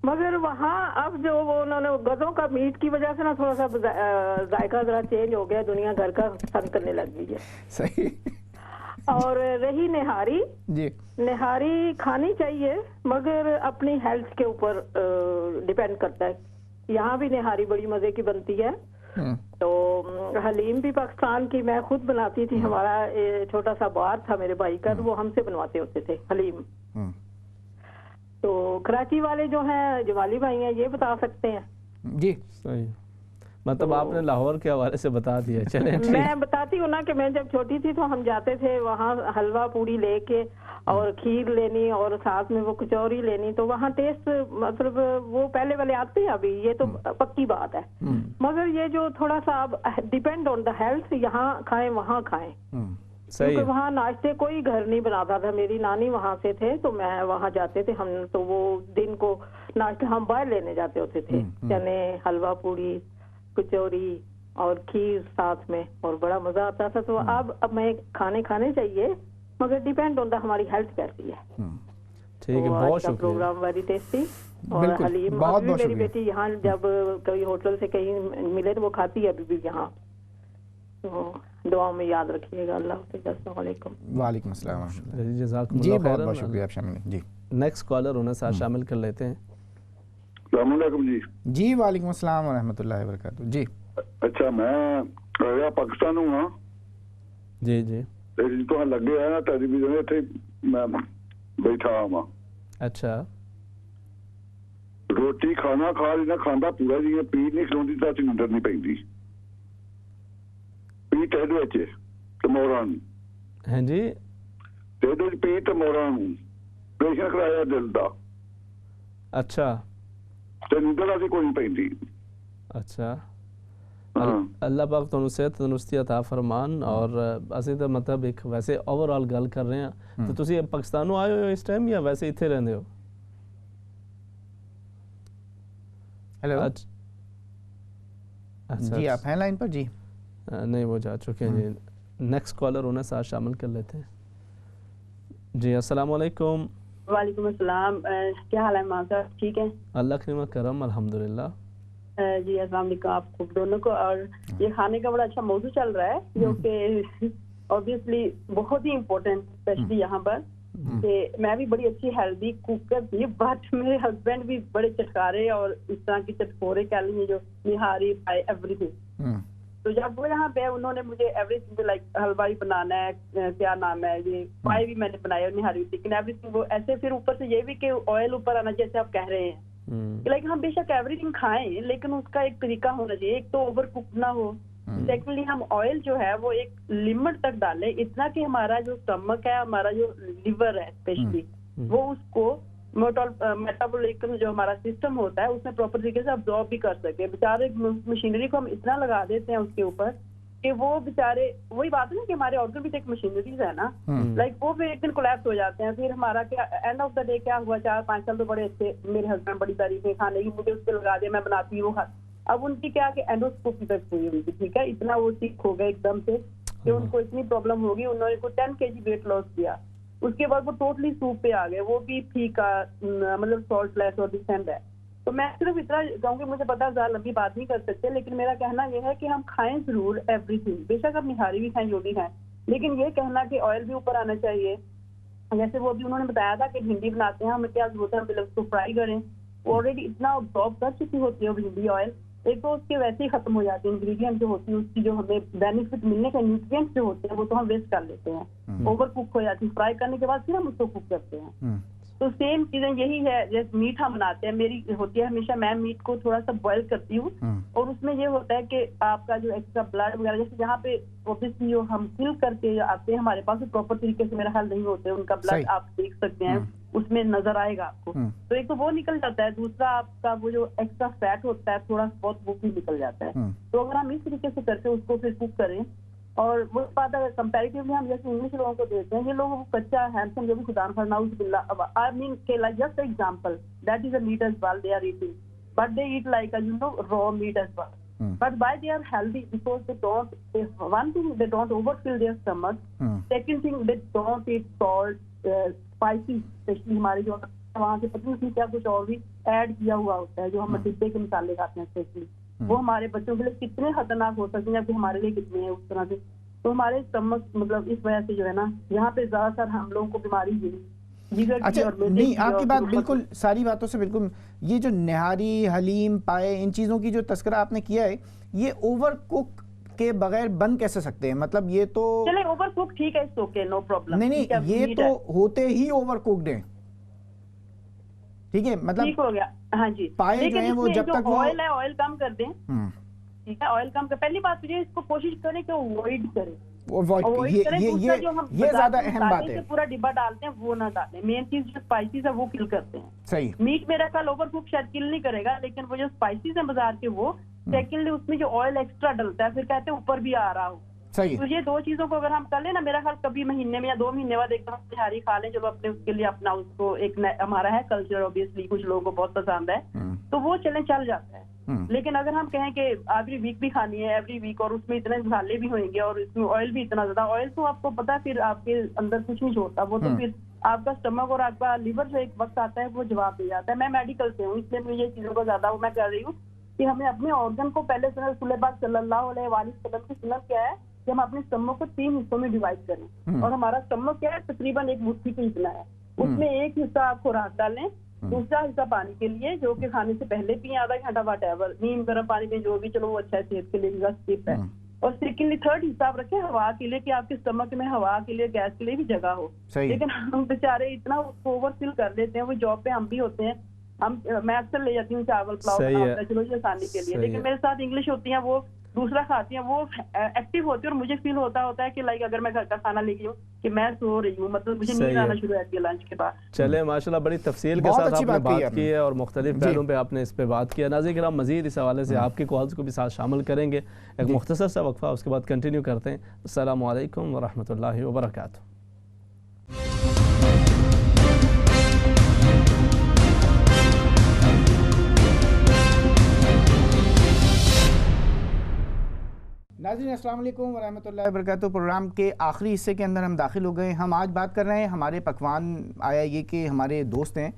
مگر وہاں اب جو وہ انہوں نے گدوں کا میٹ کی وجہ سے نا تھوڑا سا ذائقہ ذرا چینج ہو گیا, دنیا گھر کا پسند کرنے لگ گئی ہے. صحیح. اور رہی نہاری, جی نہاری کھانی چاہیے مگر اپنی ہیلتھ کے اوپر ڈیپینڈ کرتا ہے. یہاں بھی نہاری بڑی مزے کی بنتی ہے. تو حلیم بھی پاکستان کی میں خود بناتی تھی, ہمارا چھوٹا سا بار تھا میرے بھائی کا, تو وہ ہم سے بنواتے ہوتے تھے حلیم. تو کراچی والے جو ہیں جوالی بھائی ہیں یہ بتا سکتے ہیں. جی صحیح, مطلب آپ نے لاہور کے حوالے سے بتا دیا. چلیں میں بتاتی ہوں نا کہ میں جب چھوٹی تھی تو ہم جاتے تھے وہاں حلوہ پوڑی لے کے اور کھیر لینی اور ساتھ میں وہ کچوری لینی, تو وہاں ٹیسٹ مطلب وہ پہلے والے آتے ہیں ابھی, یہ تو پکی بات ہے. مگر یہ جو تھوڑا سا اب ڈیپینڈ آن دا ہیلتھ, یہاں کھائیں وہاں کھائیں, کیونکہ وہاں ناشتے کوئی گھر نہیں بناتا تھا. میری نانی وہاں سے تھے تو میں وہاں جاتے تھے ہم, تو وہ دن کو ناشتے ہم باہر لینے جاتے ہوتے تھے, چنے حلوہ پوڑی کچوری اور کھیر ساتھ میں, اور بڑا مزہ آتا تھا. تو اب میں کھانے چاہیے مگر ڈیپینڈ ہوتا ہماری ہیلتھ کیسی ہے. ٹھیک ہے, بہت شکریہ. Program very tasty. اور حلیم ابھی میری بیٹی یہاں جب کوئی ہوٹل سے کہیں ملے تو وہ کھاتی ہے ابھی بھی یہاں. تو دعاؤں میں یاد رکھیے گا. اللہ حافظ. السلام علیکم. وعلیکم السلام. جزاکم جی اللہ بہت خیرا. بہت شکریہ آپ شامل. جی نیکسٹ کالر انہیں ساتھ شامل کر لیتے ہیں. السلام علیکم. جی جی وعلیکم السلام ورحمۃ اللہ وبرکاتہ. جی اچھا, میں پاکستان ہوں. ہاں جی جی تو لگے ہے نا ٹیلی ویژن اتنے میں بیٹھا ہوا. اچھا, روٹی کھانا کھا لینا, کھانا پورا جی, پیٹ نہیں کھلوتی تو نیندر نہیں پی. پیٹ ٹھڈ موڑا ہاں جی ٹھڈ پیٹ موڑا پریشن کرایا دل کا. اچھا تو نیندر اسی کوئی نہیں پی. اچھا, اللہ پاک تمہیں صحت تندرستی عطا فرمان. اور اسی تو مطلب ایک ویسے اوور آل گل کر رہے ہیں, تو تسی پاکستانوں آئے ہو اس ٹائم یا ویسے اتنے رہندے ہو؟ ہیلو جی آپ ہیں لائن پر؟ جی نہیں وہ جا چکے ہیں. جی نیکسٹ کالر انہیں ساتھ شامل کر لیتے ہیں. جی السلام علیکم. وعلیکم السلام. کیا حال ہے ماں صاحب؟ ٹھیک ہے اللہ کی نعمت کرم الحمدللہ. جی السلام علیکم آپ کو دونوں کو. اور یہ کھانے کا بڑا اچھا موضوع چل رہا ہے جو کہ obviously بہت ہی امپورٹنٹ, اسپیشلی یہاں پر کہ میں بھی بڑی اچھی ہیلدی کوکر تھی, بٹ میرے ہسبینڈ بھی بڑے چٹکارے اور اس طرح کی چٹکورے کہہ لیجیے جو نہاری پائے ایوری تھنگ. تو جب وہ یہاں پہ انہوں نے مجھے ایوری تھنگ لائک حلوائی بنانا ہے, کیا نام ہے, یہ پائے بھی میں نے بنایا نہاری, لیکن ایوری تھنگ وہ ایسے, پھر اوپر سے یہ بھی کہ آئل اوپر آنا جیسے آپ کہہ رہے ہیں, لیکن ہم بے شک ایوری تھنگ کھائیں لیکن اس کا ایک طریقہ ہونا چاہیے. ایک تو اوور کوک نہ ہو, سیکنڈلی ہم آئل جو ہے وہ ایک لمٹ تک ڈالیں, اتنا کہ ہمارا جو اسٹمک ہے, ہمارا جو لیور ہے اسپیشلی, وہ اس کو میٹابولزم جو ہمارا سسٹم ہوتا ہے اس میں پراپر طریقے سے ابزارب بھی کر سکے. بیچارے مشینری کو ہم اتنا لگا دیتے ہیں اس کے اوپر کہ وہ بیچارے, وہی بات ہے نا کہ ہمارے آرگن بھی ایک مشینریز ہے نا, لائک وہ پھر ایک دن کولیپس ہو جاتے ہیں. پھر ہمارا کیا اینڈ آف دا ڈے کیا ہوا, 4-5 سال تو بڑے اچھے, میرے ہسبینڈ بڑی تعریفیں کھانے کی, مجھے اس پہ لگا دیا, میں بناتی ہوں. اب ان کی کیا کہ اینڈوسکوپی تک ہوئی ہوئی تھی, ٹھیک ہے, اتنا وہ سیک ہو گئے ایک دم سے کہ ان کو اتنی پرابلم ہوگی. انہوں نے 10 kg ویٹ لاس کیا, اس کے بعد وہ ٹوٹلی سوپ پہ آ گئے, وہ بھی پھیکا, مطلب سالٹ لیس اور ڈسینڈ ہے. تو میں صرف اتنا کہوں کہ مجھے پتا زیادہ لمبی بات نہیں کر سکتے, لیکن میرا کہنا یہ ہے کہ ہم کھائیں ضرور ایوری تھنگ, بے شک آپ نہاری بھی کھائیں جو بھی کھائیں, لیکن یہ کہنا کہ آئل بھی اوپر آنا چاہیے. جیسے وہ بھی انہوں نے بتایا تھا کہ بھنڈی بناتے ہیں, ہمیں کیا ضرورت ہے ہم اس کو فرائی کریں, وہ آلریڈی اتنا ابزارب کر چکی ہوتی ہے بھنڈی آئل. ایک تو اس کے ویسے ہی ختم ہو جاتے ہیں انگریڈینٹ جو ہوتی ہے, اس کی جو ہمیں بینیفٹ ملنے کے نیوٹرینٹس جو ہوتے ہیں وہ تو ہم ویسٹ کر لیتے ہیں, اوور کوک ہو جاتی ہے. فرائی کرنے کے بعد پھر ہم اس کو کوک کرتے ہیں. تو سیم چیزیں یہی ہے, جیسے میٹ ہم بناتے ہیں, میری ہوتی ہے ہمیشہ میں میٹ کو تھوڑا سا بوائل کرتی ہوں, اور اس میں یہ ہوتا ہے کہ آپ کا جو ایکسٹرا بلڈ وغیرہ جیسے جہاں پہ اوبیسلی جو ہم کل کر کے آتے ہیں ہمارے پاس پراپر طریقے سے میرا خیال نہیں ہوتے, ان کا بلڈ آپ دیکھ سکتے ہیں, اس میں نظر آئے گا آپ کو. تو ایک تو وہ نکل جاتا ہے, دوسرا آپ کا وہ جو ایکسٹرا فیٹ ہوتا ہے تھوڑا بہت وہ بھی نکل جاتا ہے. تو اگر ہم اس طریقے سے کر کے اس کو پھر کوک کریں, اور وہ بات اگر کمپیریٹیولی ہم جیسے انگلش لوگوں کو دیتے ہیں, یہ لوگ کچا ہینڈسم جو بھی خدا نخواستہ نعوذ باللہ, آئی مین کہ like just example that is a meat as well they are eating, but they eat like raw meat as well. But why they are healthy? Because one thing, they don't overfill their stomach. Second thing, they don't eat salt, spicy, especially ہمارے جو وہاں سے پتہ نہیں کیا کچھ اور بھی ایڈ کیا ہوا ہوتا ہے جو ہم ڈبے کے مسالے کھاتے ہیں اسپیشلی, وہ ہمارے بچوں کے لیے کتنے خطرناک ہو سکتے ہیں جبکہ ہمارے لیے کتنے ہیں اس طرح سے. تو ہمارے اسٹمک مطلب اس وجہ سے جو ہے نا یہاں پہ زیادہ تر ہم لوگوں کو بیماری ہوئی. اچھا نہیں, آپ کی بات بالکل ساری باتوں سے بالکل, یہ جو نہاری, حلیم, پائے, ان چیزوں کی جو تذکرہ آپ نے کیا ہے, یہ اوور کوک کے بغیر بن کیسے سکتے ہیں؟ مطلب یہ تو چلے اوور کوک ٹھیک ہے, اٹس اوکے, نو پرابلم. نہیں یہ تو ہوتے ہی اوور کوکڈ ہیں, ٹھیک ہے, مطلب ٹھیک ہو گیا. ہاں جی, پائے جو ہیں وہ جب تک وہ آئل ہے آئل کم کر دیں, ٹھیک ہے, آئل کم کر. پہلی بات یہ اس کو کوشش کریں کہ اوائڈ کریں, یہ زیادہ اہم بات ہے. پورا ڈبا ڈالتے ہیں وہ نہ ڈالیں, مین چیز جو اسپائسیز ہے وہ کل کرتے ہیں. صحیح, میٹ میرا خیال اوور کوک شاید کل نہیں کرے گا, لیکن وہ جو اسپائسیز ہیں بازار کے وہ, سیکنڈلی اس میں جو آئل ایکسٹرا ڈلتا ہے پھر کہتے ہیں اوپر بھی آ رہا ہو. صحیح, تو یہ دو چیزوں کو اگر ہم کر لیں نا, میرا خیال کبھی مہینے میں یا 2 مہینے بعد ایک دم نہاری کھا لیں, چلو اپنے اس کے لیے اپنا اس کو ایک ہمارا ہے کلچر, اوبیسلی کچھ لوگوں کو بہت پسند ہے تو وہ چلیں چل جاتا ہے. لیکن اگر ہم کہیں کہ ایوری ویک بھی کھانی ہے ایوری ویک, اور اس میں اتنے مسالے بھی ہوئیں گے اور اس میں آئل بھی اتنا زیادہ, آئل تو آپ کو پتا ہے پھر آپ کے اندر کچھ نہیں چھوڑتا, وہ تو پھر آپ کا اسٹمک اور آپ کا لیور جو ایک وقت آتا ہے وہ جواب دے جاتا ہے. میں میڈیکل سے ہوں, اس لیے مجھے یہ چیزوں کو زیادہ میں کر رہی ہوں کہ ہمیں اپنے آرگن کو پہلے سے رسول پاک صلی اللہ علیہ وسلم کی سنت کیا ہے کہ ہم اپنے اسٹمک کو 3 حصوں میں ڈیوائڈ کریں, اور ہمارا اسٹمک کیا ہے تقریباً ایک مٹھی کے اتنا ہے, اس میں ایک حصہ آپ خوراک ڈالیں, دوسرا حصہ پانی کے لیے جو کہ کھانے سے پہلے پئیں آدھا گھنٹہ واٹ ایور, نیم گرم پانی میں جو بھی, چلو وہ اچھا ہے صحت کے لیے اسکپ ہے. اور سیکنڈلی تھرڈ حصہ آپ رکھیں ہوا کے لیے کہ آپ کے اسٹمک میں ہوا کے لیے, گیس کے لیے بھی جگہ ہو. لیکن ہم بیچارے اتنا اوور فل کر لیتے ہیں, وہ جاب پہ ہم بھی ہوتے ہیں, میں اکثر لے جاتی ہوں چاول پلاؤ چلو یہ آسانی کے لیے, لیکن میرے ساتھ انگلش ہوتی ہیں وہ دوسرا کھاتی ہیں, وہ ایکٹیو ہوتی ہے, اور مجھے فیل ہوتا ہے کہ لائک اگر میں گھر کا کھانا لے گئی ہوں کہ میں سو رہی ہوں, مطلب مجھے نیند آنا شروع ہوتی ہے لنچ کے بعد. چلے ماشاءاللہ بڑی تفصیل کے ساتھ آپ نے بات کی ہے اور مختلف پہلوؤں پہ آپ نے اس پہ بات کیا. ناظرین کرام, مزید اس حوالے سے آپ کی کالز کو بھی ساتھ شامل کریں گے, ایک مختصر سا وقفہ, اس کے بعد کنٹینیو کرتے ہیں. السلام علیکم ورحمۃ اللہ وبرکاتہ. ناظرین السلام علیکم ورحمۃ اللہ وبرکاتہ. پروگرام کے آخری حصے کے اندر ہم داخل ہو گئے. ہم آج بات کر رہے ہیں ہمارے پکوان آیا یہ کہ ہمارے دوست ہیں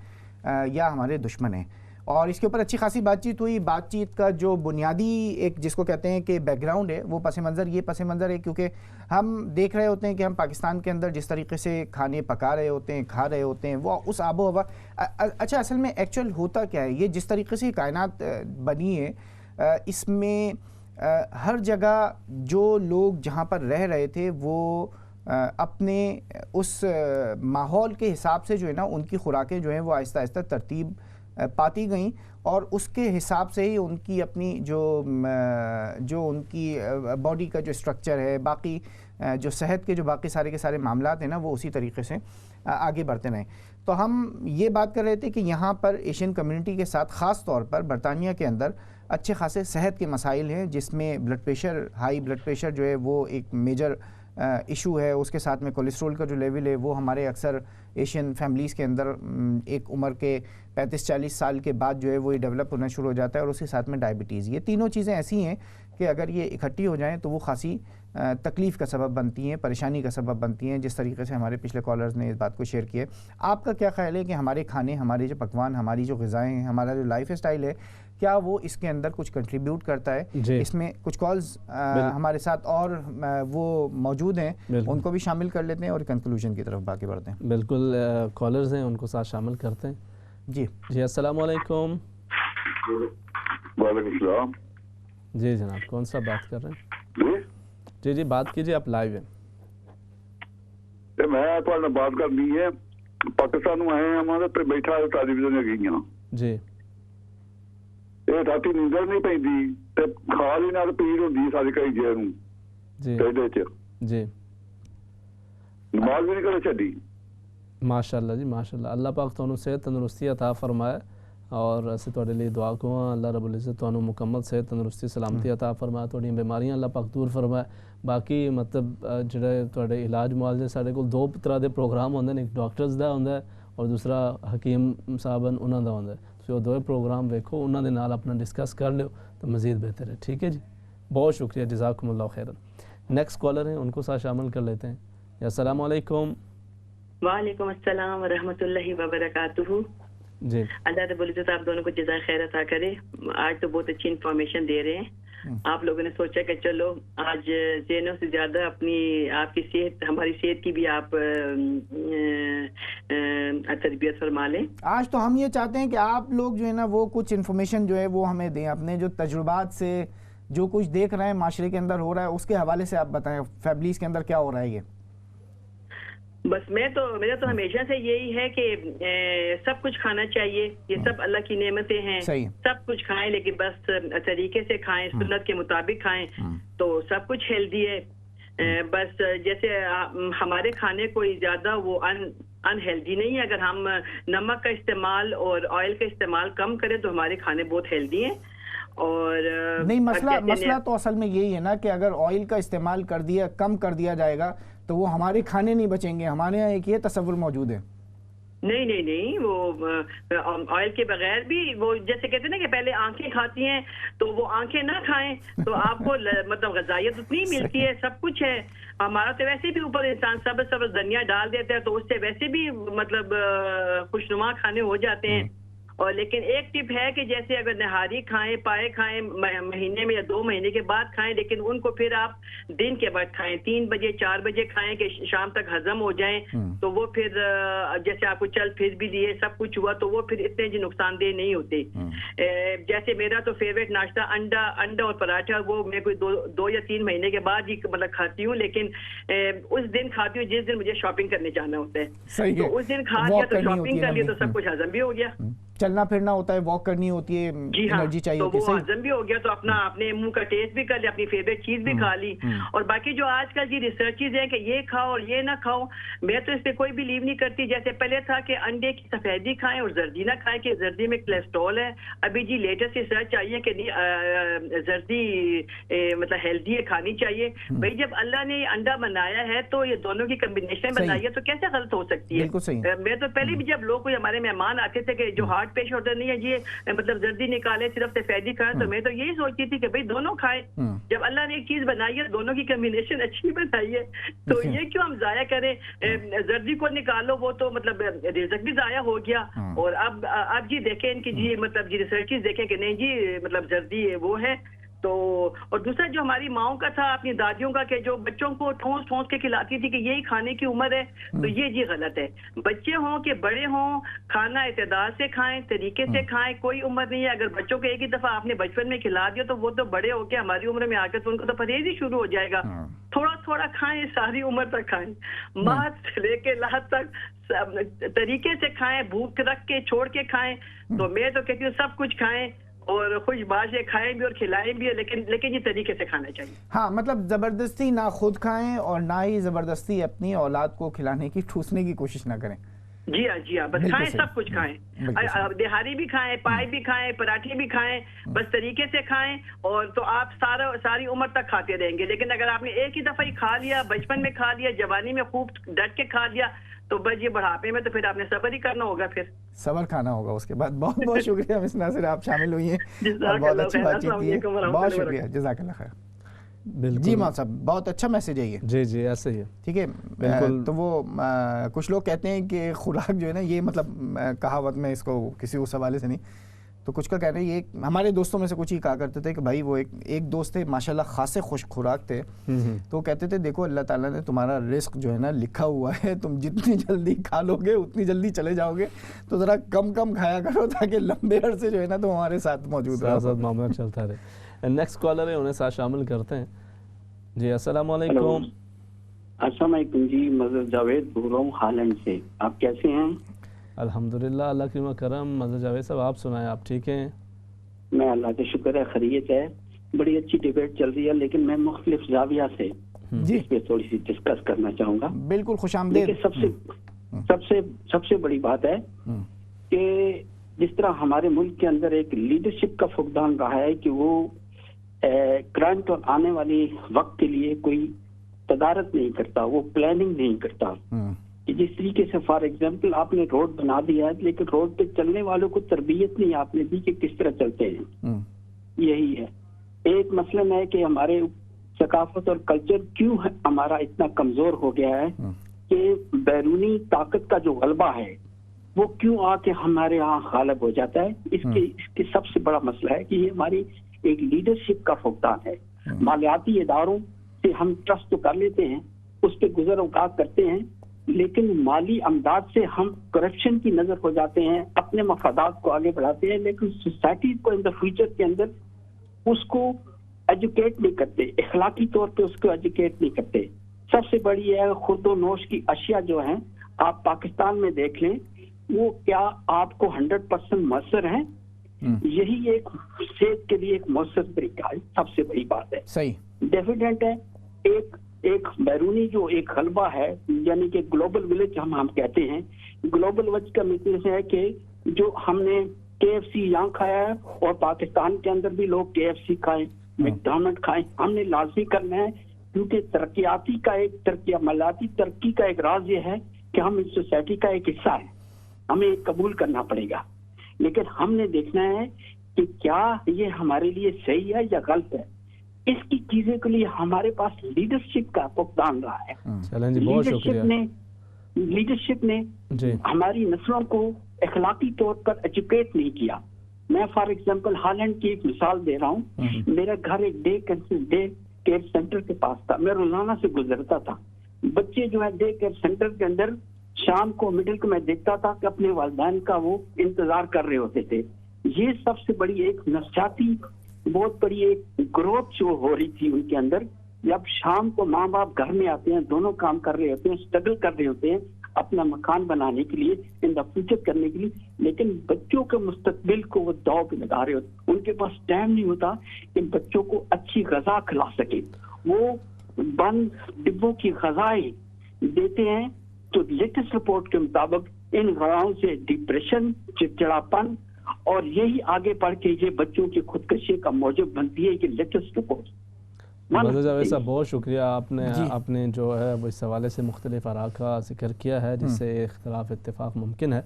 یا ہمارے دشمن ہیں, اور اس کے اوپر اچھی خاصی بات چیت ہوئی. بات چیت کا جو بنیادی ایک جس کو کہتے ہیں کہ بیک گراؤنڈ ہے, وہ پس منظر ہے کیونکہ ہم دیکھ رہے ہوتے ہیں کہ ہم پاکستان کے اندر جس طریقے سے کھانے پکا رہے ہوتے ہیں, کھا رہے ہوتے ہیں, وہ اس آب و ہوا. اچھا اصل میں ایکچوئل ہوتا کیا ہے, یہ جس طریقے سے کائنات بنی ہے اس میں ہر جگہ جو لوگ جہاں پر رہ رہے تھے وہ اپنے اس ماحول کے حساب سے جو ہے نا ان کی خوراکیں جو ہیں وہ آہستہ آہستہ ترتیب پاتی گئیں, اور اس کے حساب سے ہی ان کی اپنی جو ان کی باڈی کا جو اسٹرکچر ہے, باقی جو صحت کے جو باقی سارے کے سارے معاملات ہیں نا, وہ اسی طریقے سے آگے بڑھتے رہیں. تو ہم یہ بات کر رہے تھے کہ یہاں پر ایشین کمیونٹی کے ساتھ خاص طور پر برطانیہ کے اندر اچھے خاصے صحت کے مسائل ہیں, جس میں blood pressure, high blood pressure جو ہے وہ ایک میجر ایشو ہے. اس کے ساتھ میں کولیسٹرول کا جو لیول ہے وہ ہمارے اکثر ایشین فیملیز کے اندر ایک عمر کے 35-40 سال کے بعد جو ہے وہ یہ ڈیولپ ہونا شروع ہو جاتا ہے, اور اس کے ساتھ میں ڈائبٹیز. یہ تینوں چیزیں ایسی ہیں کہ اگر یہ اکٹھی ہو جائیں تو وہ خاصی تکلیف کا سبب بنتی ہیں, پریشانی کا سبب بنتی ہیں, جس طریقے سے ہمارے پچھلے کالرز نے اس بات کو شیئر کیا ہے. آپ کا کیا خیال ہے کہ ہمارے کھانے, ہمارے جو پکوان, ہماری جو غذائیں ہیں, ہمارا جو لائف اسٹائل ہے, کیا وہ اس کے اندر کچھ کنٹریبیوٹ کرتا ہے؟ اس میں کچھ کالز ہمارے ساتھ اور وہ موجود ہیں, ان کو بھی شامل کر لیتے ہیں اور کنکلوژن کی طرف باقی بڑھتے ہیں. بالکل, کالرز ہیں ان کو ساتھ شامل کرتے ہیں. جی السلام علیکم. وعلیکم السلام. جی جناب, کون سا بات کر رہے ہیں؟ جی بات کیجیے, آپ لائیو ہیں. میں تو بات کرنی ہے, پاکستان میں آئے ہیں, ہمارے پہ بیٹھا ہے ٹیلی ویژن گئی ہیں. جی یہ راتی نیندر نہیں پی, کھا لی نہ پیڑ ہوتی ساری کئی جی جی نماز بھی نہیں کرے چڈی. ماشاء اللہ جی ماشاء اللہ, اللہ پاک تمہیں صحت تندرستی عطا فرمائے, اور اسی تھوڑے لیے دعا کہاں اللہ رب العزت تمہیں مکمل صحت تندرستی سلامتی عطا فرمائے, تھوڑی بیماریاں اللہ پاک دور فرمائے. باقی مطلب جڑے تھوڑے علاج معالجے سارے کو 2 طرح دے پروگرام ہوندے نے, ایک ڈاکٹرز دا ہوندا ہے اور دوسرا حکیم صاحبن انہوں دا ہوندا ہے. تو دوے پروگرام ویکھو, انہوں دے نال اپنا ڈسکس کر لیو تو مزید بہتر ہے. ٹھیک ہے جی, بہت شکریہ, جزاکم اللہ خیرا. نیکسٹ کالر ہیں, ان کو ساتھ شامل کر لیتے ہیں. السلام علیکم. وعلیکم السلام ورحمۃ اللہ وبرکاتہ. جی, اللہ رب العزت آپ دونوں کو جزائے خیر عطا کرے. آج تو بہت اچھی انفارمیشن دے رہے ہیں. آپ لوگوں نے سوچا کہ چلو آج ذہنوں سے زیادہ اپنی آپ کی صحت, ہماری صحت کی بھی آپ تربیت فرما لیں. آج تو ہم یہ چاہتے ہیں کہ آپ لوگ جو ہے نا وہ کچھ انفارمیشن جو ہے وہ ہمیں دیں, اپنے جو تجربات سے جو کچھ دیکھ رہے ہیں معاشرے کے اندر ہو رہا ہے اس کے حوالے سے آپ بتائیں فیملیز کے اندر کیا ہو رہا ہے. یہ بس میرا تو ہمیشہ سے یہی ہے کہ سب کچھ کھانا چاہیے, یہ سب اللہ کی نعمتیں ہیں, سب کچھ کھائیں لیکن بس طریقے سے کھائیں, سنت کے مطابق کھائیں تو سب کچھ ہیلدی ہے. بس جیسے ہمارے کھانے کوئی زیادہ وہ انہیلدی نہیں ہے. اگر ہم نمک کا استعمال اور آئل کا استعمال کم کریں تو ہمارے کھانے بہت ہیلدی ہیں. اور نہیں, مسئلہ تو اصل میں یہی ہے نا کہ اگر آئل کا استعمال کم کر دیا جائے گا تو وہ ہمارے کھانے نہیں بچیں گے. ہمارے یہاں ایک یہ تصور موجود ہے. نہیں, وہ آئل کے بغیر بھی وہ جیسے کہتے ہیں نا کہ پہلے آنکھیں کھاتی ہیں تو وہ آنکھیں نہ کھائیں تو آپ کو مطلب غذائیت اتنی ملتی ہے, سب کچھ ہے. ہمارا تو ویسے بھی اوپر انسان سبز دھنیا ڈال دیتا ہے تو اس سے ویسے بھی مطلب خوشنما کھانے ہو جاتے ہیں. اور لیکن ایک ٹپ ہے کہ جیسے اگر نہاری کھائیں, پائے کھائیں مہینے میں یا 2 مہینے کے بعد کھائیں, لیکن ان کو پھر آپ دن کے بعد کھائیں, 3 بجے 4 بجے کھائیں کہ شام تک ہضم ہو جائیں. تو وہ پھر جیسے آپ کو چل پھر بھی دیے سب کچھ ہوا تو وہ پھر اتنے جی نقصان دہ نہیں ہوتے. جیسے میرا تو فیوریٹ ناشتہ انڈا اور پراٹھا, وہ میں کوئی 2 یا 3 مہینے کے بعد ہی مطلب کھاتی ہوں, لیکن اس دن کھاتی ہوں جس دن مجھے شاپنگ کرنے جانا ہوتا ہے. تو اس دن کھا لیا تو شاپنگ کر لیا تو سب کچھ ہضم بھی ہو گیا. چلنا پھرنا ہوتا ہے, واک کرنی ہوتی ہے, انرجی چاہیے ہوتی ہے. تو وہ ہضم بھی ہو گیا تو اپنے منہ کا ٹیسٹ بھی کر لیا, اپنی فیوریٹ چیز بھی کھا لی. اور باقی جو آج کل کی ریسرچز ہیں کہ یہ کھاؤ اور یہ نہ کھاؤ, میں تو اس پہ کوئی بلیو نہیں کرتی. جیسے پہلے تھا کہ انڈے کی سفیدی کھائیں اور زردی نہ کھائیں کہ زردی میں کولیسٹرول ہے. ابھی جی لیٹسٹ ریسرچ آئی ہے کہ زردی مطلب ہیلدی ہے, کھانی چاہیے. بھائی جب اللہ نے انڈا بنایا ہے تو یہ دونوں کی کمبینیشن بنائی ہے تو کیسے غلط ہو سکتی ہے. میں تو پہلے بھی جب لوگ کوئی ہمارے مہمان آتے تھے کہ جو ہارٹ پیشنٹ نہیں ہے جی مطلب زردی نکالے صرف سفیدی کھائیں, تو میں تو یہی سوچتی تھی کہ بھائی دونوں کھائیں. جب اللہ نے ایک چیز بنائی ہے, دونوں کی کمبینیشن اچھی بنائی ہے, تو یہ کیوں ہم ضائع کریں. زردی کو نکالو وہ تو مطلب رزق بھی ضائع ہو گیا. اور اب جی دیکھیں ان کی جی مطلب جی ریسرچز دیکھیں کہ نہیں جی مطلب زردی وہ ہے. تو اور دوسرا جو ہماری ماؤں کا تھا, اپنی دادیوں کا, کہ جو بچوں کو ٹھونس کے کھلاتی تھی کہ یہی کھانے کی عمر ہے, تو یہ جی غلط ہے. بچے ہوں کہ بڑے ہوں, کھانا اعتدال سے کھائیں, طریقے سے کھائیں, کوئی عمر نہیں ہے. اگر بچوں کو ایک ہی دفعہ آپ نے بچپن میں کھلا دیا تو وہ تو بڑے ہو کے ہماری عمر میں آ کے تو ان کو تو پرہیز ہی شروع ہو جائے گا. تھوڑا تھوڑا کھائیں, ساری عمر تک کھائیں, ماں سے لے کے لحد تک طریقے سے کھائیں, بھوک رکھ کے چھوڑ کے کھائیں. تو میں تو کہتی ہوں سب کچھ کھائیں اور خوش باشے کھائیں بھی اور کھلائیں بھی, لیکن یہ طریقے سے کھانا چاہیے. ہاں, مطلب زبردستی نہ خود کھائیں اور نہ ہی زبردستی اپنی اولاد کو کھلانے کی ٹھوسنے کی کوشش نہ کریں. جی ہاں, بس کھائیں, سب کچھ کھائیں, دہاری بھی کھائیں, پائے بھی کھائیں, پراٹھے بھی کھائیں, بس طریقے سے کھائیں. اور تو آپ ساری عمر تک کھاتے رہیں گے. لیکن اگر آپ نے ایک ہی دفعہ ہی کھا لیا, بچپن میں کھا لیا, جوانی میں خوب ڈٹ کے کھا لیا, تو بس یہ بڑھاپے میں تو پھر آپ نے صبر ہی کرنا ہوگا, پھر صبر کھانا ہوگا اس کے بعد. بہت بہت شکریہ مس ناصر, آپ شامل ہوئی ہیں اور بہت اچھی بات چیت کی ہے. بہت شکریہ, جزاک اللہ خیر. جی ماں صاحب, بہت اچھا میسج ہے یہ. جی ایسے ہی ہے. ٹھیک ہے, تو وہ کچھ لوگ کہتے ہیں کہ خوراک جو ہے نا, یہ مطلب کہاوت میں اس کو کسی اس حوالے سے نہیں, تو کچھ کا کہہ رہے ہیں, یہ ہمارے دوستوں میں سے کچھ ہی کہا کرتے تھے کہ بھائی وہ ایک دوست تھے ماشاءاللہ خاصے خوش خوراک تھے, تو کہتے تھے دیکھو اللہ تعالیٰ نے تمہارا رزق جو ہے نا لکھا ہوا ہے, تم جتنی جلدی کھا لو گے اتنی جلدی چلے جاؤ گے, تو ذرا کم کھایا کرو تاکہ لمبے عرصے جو ہے نا تم ہمارے ساتھ موجود رہو. ساتھ معاملہ چلتا رہے. نیکسٹ کالر ہے, انہیں ساتھ شامل کرتے ہیں. جی السلام علیکم. السلام علیکم جی, مظہر جاوید بول رہا ہوں ہالینڈ سے. آپ کیسے ہیں؟ الحمدللہ, اللہ کی کرم. مظہر جاوید صاحب آپ سنائیں, آپ ٹھیک ہیں؟ میں اللہ کا شکر ہے, خیریت ہے. بڑی اچھی ڈیبیٹ چل رہی ہے, لیکن میں مختلف زاویہ سے اس پہ تھوڑی سی ڈسکس کرنا چاہوں گا. بالکل خوش آمدید. سب سے بڑی بات ہے کہ جس طرح ہمارے ملک کے اندر ایک لیڈرشپ کا فقدان رہا ہے کہ وہ کرنٹ اور آنے والی وقت کے لیے کوئی تدارک نہیں کرتا, وہ پلاننگ نہیں کرتا. کہ جس طریقے سے فار ایگزامپل آپ نے روڈ بنا دیا ہے لیکن روڈ پہ چلنے والوں کو تربیت نہیں آپ نے دی کہ کس طرح چلتے ہیں. یہی ہے ایک مسئلہ ہے کہ ہمارے ثقافت اور کلچر کیوں ہمارا اتنا کمزور ہو گیا ہے کہ بیرونی طاقت کا جو غلبہ ہے وہ کیوں آ کے ہمارے یہاں غالب ہو جاتا ہے. اس کے سب سے بڑا مسئلہ ہے کہ یہ ہماری ایک لیڈرشپ کا فقدان ہے. مالیاتی اداروں سے ہم ٹرسٹ تو کر لیتے ہیں, اس پہ گزر اوقات کرتے ہیں, لیکن مالی امداد سے ہم کرپشن کی نظر ہو جاتے ہیں, اپنے مفادات کو آگے بڑھاتے ہیں, لیکن سوسائٹی کو ان دا فیوچر کے اندر اس کو ایجوکیٹ نہیں کرتے, اخلاقی طور پہ اس کو ایجوکیٹ نہیں کرتے. سب سے بڑی ہے خورد و نوش کی اشیاء جو ہیں آپ پاکستان میں دیکھ لیں, وہ کیا آپ کو 100% مؤثر ہیں؟ یہی ایک صحت کے لیے ایک مؤثر طریقہ ہے. سب سے بڑی بات ہے صحیح ڈیفیڈنٹ ہے. ایک بیرونی جو ایک غلبہ ہے, یعنی کہ گلوبل ولیج ہم کہتے ہیں. گلوبل ولیج کا مطلب ہے کہ جو ہم نے KFC یہاں کھایا ہے اور پاکستان کے اندر بھی لوگ KFC کھائیں, میکڈونلڈ کھائیں, ہم نے لازمی کرنا ہے, کیونکہ مالیاتی ترقی کا ایک راز یہ ہے کہ ہم اس سوسائٹی کا ایک حصہ ہیں, ہمیں قبول کرنا پڑے گا. لیکن ہم نے دیکھنا ہے کہ کیا یہ ہمارے لیے صحیح ہے یا غلط ہے. اس کی چیزیں کے لیے ہمارے پاس لیڈرشپ کا فقدان رہا ہے. لیڈرشپ نے ہماری نسلوں کو اخلاقی طور پر ایجوکیٹ نہیں کیا. میں فار ایگزامپل ہالینڈ کی ایک مثال دے رہا ہوں. میرا گھر ایک ڈے کیئر سینٹر کے پاس تھا, میں روزانہ سے گزرتا تھا. بچے جو ہے ڈے کیئر سینٹر کے اندر شام کو مڈل کو میں دیکھتا تھا کہ اپنے والدین کا وہ انتظار کر رہے ہوتے تھے. یہ سب سے بڑی ایک نفسیاتی بہت بڑی ایک گروتھ جو ہو رہی تھی ان کے اندر. جب شام کو ماں باپ گھر میں آتے ہیں, دونوں کام کر رہے ہوتے ہیں, اسٹرگل کر رہے ہوتے ہیں اپنا مکان بنانے کے لیے, ان دا فیوچر کرنے کے لیے, لیکن بچوں کے مستقبل کو وہ داؤ پہ لگا رہے ہوتے. ان کے پاس ٹائم نہیں ہوتا کہ بچوں کو اچھی غذا کھلا سکے. وہ بند ڈبوں کی غذائیں دیتے ہیں. تو لیٹسٹ رپورٹ کے مطابق ان غذاؤں سے ڈپریشن, چڑچڑاپن اور یہی آگے بڑھ کے یہ بچوں کی خودکشی کا موجب بنتی ہے. کہ لیٹسٹ رپورٹ. صاحب بہت شکریہ, آپ نے جو ہے وہ اس حوالے سے مختلف آراء کا ذکر کیا ہے جس سے اختلاف اتفاق ممکن ہے.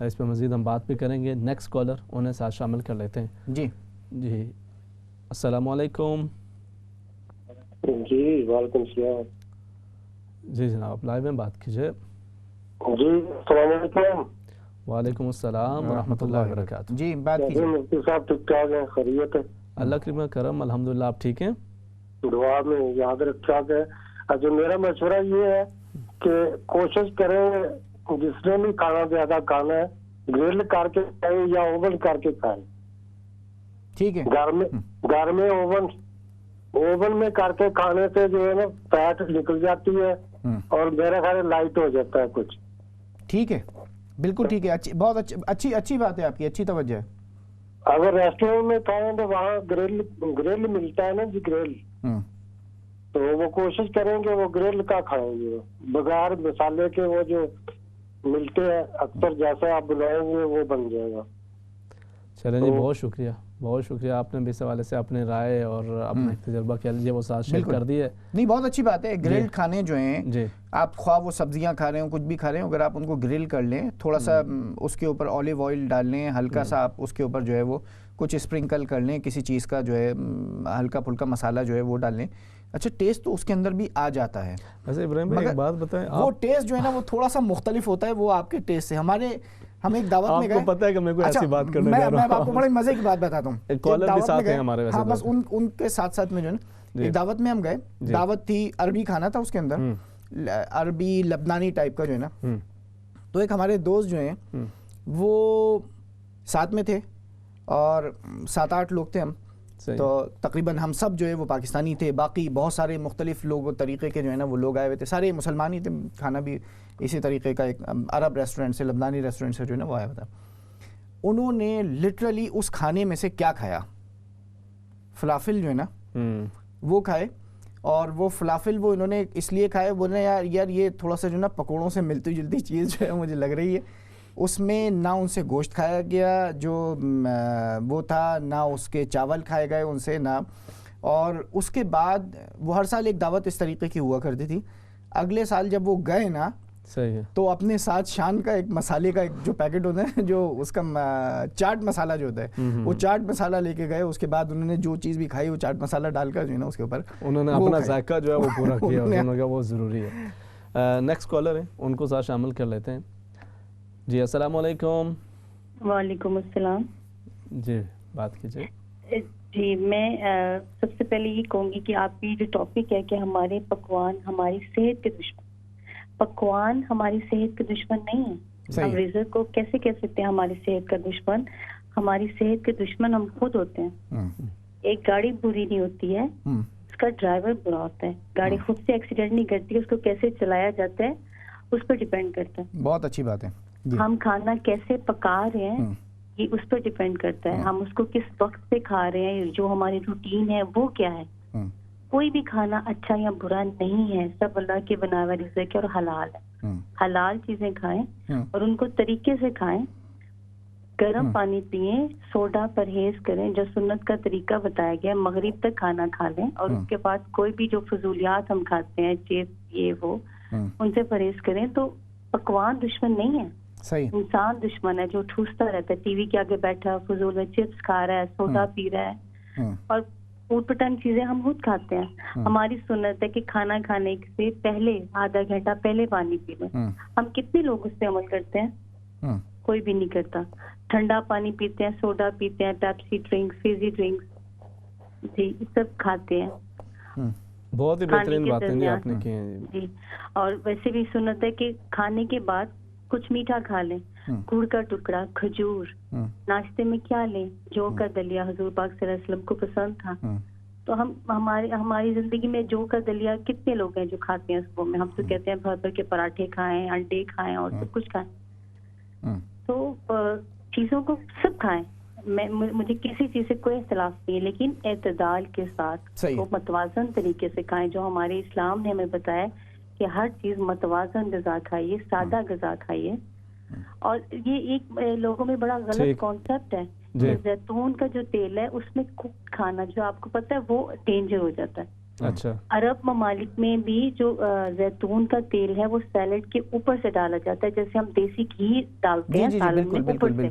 اس پہ مزید ہم بات بھی کریں گے. نیکسٹ کالر انہیں ساتھ شامل کر لیتے ہیں. جی السلام علیکم. جی وعلیکم السلام. جی جناب لائیو میں بات کیجیے. جی السلام علیکم. وعلیکم السلام ورحمۃ اللہ وبرکاتہ. جی بات کیجیے. مفتی صاحب ٹھیک ٹھاک ہیں, خیریت ہے؟ اللہ کی کرم الحمدللہ. آپ ٹھیک ہیں؟ دعا میں یاد رکھا ہے. اچھا میرا مشورہ یہ ہے کہ کوشش کریں جس نے بھی کھانا زیادہ کھانا ہے گرل کر کے کھائیں یا اوون کر کے کھائیں. ٹھیک ہے. گھر میں اوون میں کر کے کھانے سے جو ہے نا فیٹ نکل جاتی ہے اور میرا خیال لائٹ ہو جاتا ہے کچھ. ٹھیک ہے, بالکل ٹھیک ہے. بہت اچھی بات ہے آپ کی, اچھی توجہ ہے. اگر ریسٹورینٹ میں کھائیں تو وہاں گرل ملتا ہے نا جی, گرل, تو وہ کوشش کریں گے وہ گرل کا کھائیں گے بغیر مسالے کے. وہ جو ملتے ہیں اکثر جیسا آپ بنائیں گے وہ بن جائے گا. چلیں جی بہت شکریہ, بہت شکریہ. آپ نے بھی اس حوالے سے اپنے رائے اور اپنا تجربہ کیا لیجیے وہ ساتھ شیئر کر دی ہے. نہیں بہت اچھی بات ہے. گرلڈ کھانے جو ہیں آپ خواہ وہ سبزیاں کھا رہے ہوں کچھ بھی کھا رہے ہیں, اگر آپ ان کو گرل کر لیں, تھوڑا سا اس کے اوپر اولیو آئل ڈال لیں, ہلکا سا آپ اس کے اوپر جو ہے وہ کچھ اسپرنکل کر لیں کسی چیز کا, جو ہے ہلکا پھلکا مسالہ جو ہے وہ ڈال لیں. اچھا ٹیسٹ تو اس کے اندر بھی آ جاتا ہے. ویسے ابراہیم بھائی ایک بات بتائیں, وہ ٹیسٹ جو ہے نا وہ تھوڑا سا مختلف ہوتا ہے وہ آپ کے ٹیسٹ سے. ہم ایک دعوت میں گئے, آپ کو پتہ ہے کہ میں کوئی ایسی بات کرنے جا رہا ہوں. میں آپ کو بڑے مزے کی بات بتاتا ہوں. ایک کالر بھی ساتھ ہیں ہمارے. ویسے ہاں بس ان کے ساتھ ساتھ میں جو ہے نا ایک دعوت میں ہم گئے. دعوت تھی عربی کھانا تھا, اس کے اندر عربی لبنانی ٹائپ کا جو ہے نا. تو ایک ہمارے دوست جو ہیں وہ ساتھ میں تھے اور 7-8 لوگ تھے ہم. تو تقریباً ہم سب جو ہے وہ پاکستانی تھے, باقی بہت سارے مختلف لوگ طریقے کے جو ہے نا وہ لوگ آئے ہوئے تھے, سارے مسلمان ہی تھے. کھانا بھی اسی طریقے کا ایک عرب ریسٹورنٹ سے, لبنانی ریسٹورنٹ سے جو ہے نا وہ آیا ہوا تھا. انہوں نے لٹرلی اس کھانے میں سے کیا کھایا, فلافل جو ہے نا وہ کھائے. اور وہ فلافل وہ انہوں نے اس لیے کھائے, بولے یار یہ تھوڑا سا جو ہے نا پکوڑوں سے ملتی جلتی چیز جو ہے مجھے لگ رہی ہے. اس میں نہ ان سے گوشت کھایا گیا جو وہ تھا, نہ اس کے چاول کھائے گئے ان سے, نہ. اور اس کے بعد وہ ہر سال ایک دعوت اس طریقے کی ہوا کرتی تھی. اگلے سال جب وہ گئے نا صحیح ہے. تو اپنے ساتھ شان کا ایک مسالے کا ایک جو پیکٹ ہوتا ہے, جو اس کا چاٹ مسالہ جو ہوتا ہے, وہ چاٹ مسالہ لے کے گئے. اس کے بعد انہوں نے جو چیز بھی کھائی وہ چاٹ مسالہ ڈال کر جو ہے نا اس کے اوپر انہوں نے اپنا ذائقہ جو ہے وہ پورا کیا, انہوں نے کہا وہ ضروری ہے. نیکسٹ کالر ہے, ان کو ساتھ شامل کر لیتے ہیں. جی السلام علیکم. وعلیکم السلام. جی بات کیجیے. جی میں سب سے پہلے یہ کہوں گی کہ آپ کی جو ٹاپک ہے کہ ہمارے پکوان ہماری صحت کے دشمن, پکوان ہماری صحت کے دشمن نہیں ہیں. ہم رزق کو کیسے کہہ سکتے ہیں ہماری صحت کا دشمن؟ ہماری صحت کے دشمن ہم خود ہوتے ہیں. ایک گاڑی بری نہیں ہوتی ہے, اس کا ڈرائیور برا ہوتا ہے. گاڑی خود سے ایکسیڈنٹ نہیں کرتی, اس کو کیسے چلایا جاتا ہے اس پر ڈیپینڈ کرتا ہے. بہت اچھی بات ہے. ہم کھانا کیسے پکا رہے ہیں یہ اس پر ڈیپینڈ کرتا ہے. ہم اس کو کس وقت پہ کھا رہے ہیں, جو ہماری روٹین ہے وہ کیا ہے. کوئی بھی کھانا اچھا یا برا نہیں ہے, سب اللہ کے بنا ہوا رزق ہے اور حلال ہے. حلال چیزیں کھائیں اور ان کو طریقے سے کھائیں. گرم پانی پئیں, سوڈا پرہیز کریں, جو سنت کا طریقہ بتایا گیا. مغرب تک کھانا کھا لیں اور اس کے بعد کوئی بھی جو فضولیات ہم کھاتے ہیں, چپس یہ وہ, ان سے پرہیز کریں. تو پکوان دشمن نہیں ہے, انسان دشمن ہے جو ٹھوستا رہتا ہے, ٹی وی کے آگے بیٹھا فضول میں چپس کھا رہا ہے, سوڈا پی رہا ہے, اور اوٹ پٹانگ چیزیں ہم خود کھاتے ہیں. ہماری سنت ہے کہ کھانا کھانے سے پہلے آدھا گھنٹہ پہلے پانی پی لیں. ہم کتنے لوگ اس پہ عمل کرتے ہیں؟ کوئی بھی نہیں کرتا. ٹھنڈا پانی پیتے ہیں, سوڈا پیتے ہیں, پیپسی ڈرنکس, فیزی ڈرنکس, جی سب کھاتے ہیں. بہت ہی بہترین باتیں جی آپ نے کی ہیں. جی اور ویسے بھی سنت ہے کہ کھانے کے بعد کچھ میٹھا کھا لیں, گڑ کا ٹکڑا, کھجور. ناشتے میں کیا لیں؟ جو کا دلیا حضور پاک صلی اللہ علیہ وسلم کو پسند تھا. تو ہم ہماری زندگی میں جو کا دلیا کتنے لوگ ہیں جو کھاتے ہیں صبح میں؟ ہم تو کہتے ہیں بھر بھر کے پراٹھے کھائیں, انڈے کھائیں اور سب کچھ کھائیں. تو چیزوں کو سب کھائیں, مجھے کسی چیز سے کوئی اختلاف نہیں ہے, لیکن اعتدال کے ساتھ وہ متوازن طریقے سے کھائیں, جو ہمارے اسلام نے ہمیں بتایا کہ ہر چیز متوازن غذا کھائیے, سادہ غذا کھائیے. اور یہ ایک لوگوں میں بڑا غلط کانسیپٹ ہے. زیتون کا جو تیل ہے اس میں کوک کھانا, جو آپ کو پتا ہے وہ ڈینجر ہو جاتا ہے. اچھا. عرب ممالک میں بھی جو زیتون کا تیل ہے وہ سیلڈ کے اوپر سے ڈالا جاتا ہے, جیسے ہم دیسی گھی ڈالتے ہیں سالن میں اوپر سے.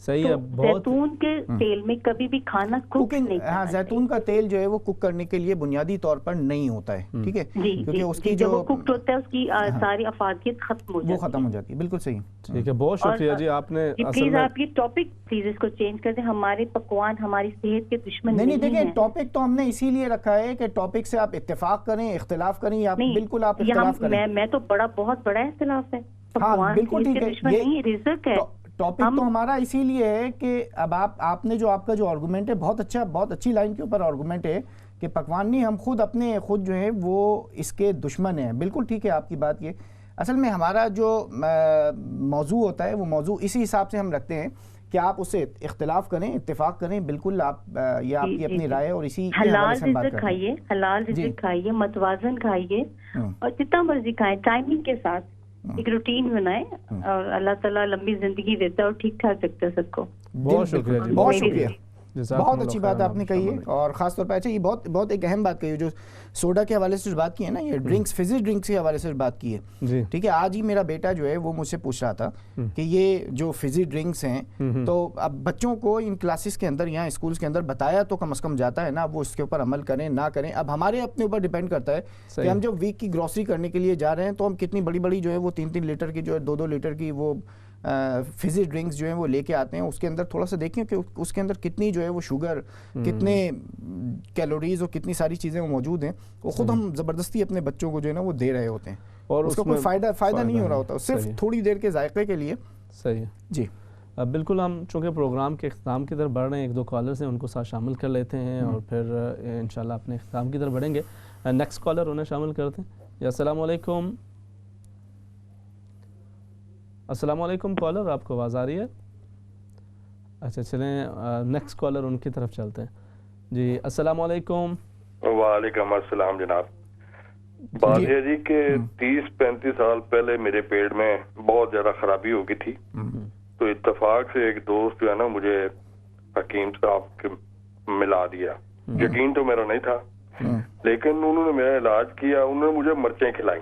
صحیح ہے. زیتون کے تیل میں کبھی بھی کھانا کوکنگ نہیں. ہاں, زیتون کا تیل جو ہے وہ کوک کرنے کے لیے بنیادی طور پر نہیں ہوتا ہے, ٹھیک ہے, کیونکہ اس کی جو کوکڈ ہوتا ہے اس کی ساری افادیت ختم ہو جاتی ہے. بالکل صحیح. ٹھیک ہے, بہت شکریہ جی آپ نے. پلیز آپ یہ ٹاپک پلیز اس کو چینج کر دیں. ہمارے پکوان ہماری صحت کے دشمن نہیں. دیکھیں ٹاپک تو ہم نے اسی لیے رکھا ہے کہ ٹاپک سے آپ اتفاق کریں, اختلاف کریں, یا بالکل آپ اختلاف کریں. میں تو بہت بڑا اختلاف ہے. ہاں بالکل ٹھیک ہے, یہ رزق ہے. ٹاپک تو ہمارا اسی لیے ہے کہ اب آپ نے جو آپ کا جو آرگومنٹ ہے بہت اچھی لائن کے اوپر آرگومنٹ ہے کہ پکوان نہیں, ہم خود جو ہے وہ اس کے دشمن ہیں. بالکل ٹھیک ہے آپ کی بات. یہ اصل میں ہمارا جو موضوع ہوتا ہے وہ موضوع اسی حساب سے ہم رکھتے ہیں کہ آپ اس سے اختلاف کریں, اتفاق کریں. بالکل آپ یہ آپ کی اپنی رائے اور اسی حلال رزق کھائیے, حلال رزق کھائیے, متوازن کھائیے, اور جتنا مرضی کھائیں, ٹائمنگ کے ساتھ ایک روٹین بنائیں, اور اللہ تعالیٰ لمبی زندگی دیتا ہے اور ٹھیک ٹھاک رکھتا ہے سب کو. بہت شکریہ جی. بہت شکریہ. بہت اچھی بات آپ نے کہی ہے, اور خاص طور پہ اچھا یہ بہت ایک اہم بات کہی ہے, جو سوڈا کے حوالے سے بات کی ہے نا, یہ ڈرنکس, فزی ڈرنکس کے حوالے سے بات کی ہے. ٹھیک ہے, آج ہی میرا بیٹا جو ہے وہ مجھ سے پوچھ رہا تھا کہ یہ جو فزی ڈرنکس ہیں, تو اب بچوں کو ان کلاسز کے اندر یا اسکولس کے اندر بتایا تو کم از کم جاتا ہے نا, وہ اس کے اوپر عمل کریں نہ کریں. اب ہمارے اپنے اوپر ڈیپینڈ کرتا ہے کہ ہم جب ویک کی گروسری کرنے کے لیے جا رہے ہیں تو ہم کتنی بڑی جو ہے وہ 3 لیٹر کی, جو ہے 2 لیٹر کی وہ فزی ڈرنکس جو ہیں وہ لے کے آتے ہیں. اس کے اندر تھوڑا سا دیکھیں کہ اس کے اندر کتنی جو ہے وہ شوگر, کتنے کیلوریز اور کتنی ساری چیزیں وہ موجود ہیں. وہ خود ہم زبردستی اپنے بچوں کو جو ہے نا وہ دے رہے ہوتے ہیں, اور اس کا کوئی فائدہ نہیں ہو رہا ہوتا, صرف تھوڑی دیر کے ذائقے کے لیے. صحیح ہے جی. بالکل. ہم چونکہ پروگرام کے اختتام کی طرف بڑھ رہے ہیں, 1-2 کالرز ہیں ان کو ساتھ شامل کر لیتے ہیں, اور پھر انشاءاللہ اپنے اختتام کی طرف بڑھیں گے. نیکسٹ کالر انہیں شامل کرتے ہیں. السلام علیکم. السلام علیکم کالر, آپ کو آواز آ رہی ہے؟ اچھا چلیں نیکسٹ کالر ان کی طرف چلتے ہیں. جی السلام علیکم. وعلیکم السلام جناب. بات ہے جی کہ 30-35 سال پہلے میرے پیٹ میں بہت زیادہ خرابی ہو گئی تھی, تو اتفاق سے ایک دوست جو ہے نا مجھے حکیم صاحب کے ملا دیا. یقین تو میرا نہیں تھا, لیکن انہوں نے میرا علاج کیا, انہوں نے مجھے مرچیں کھلائیں.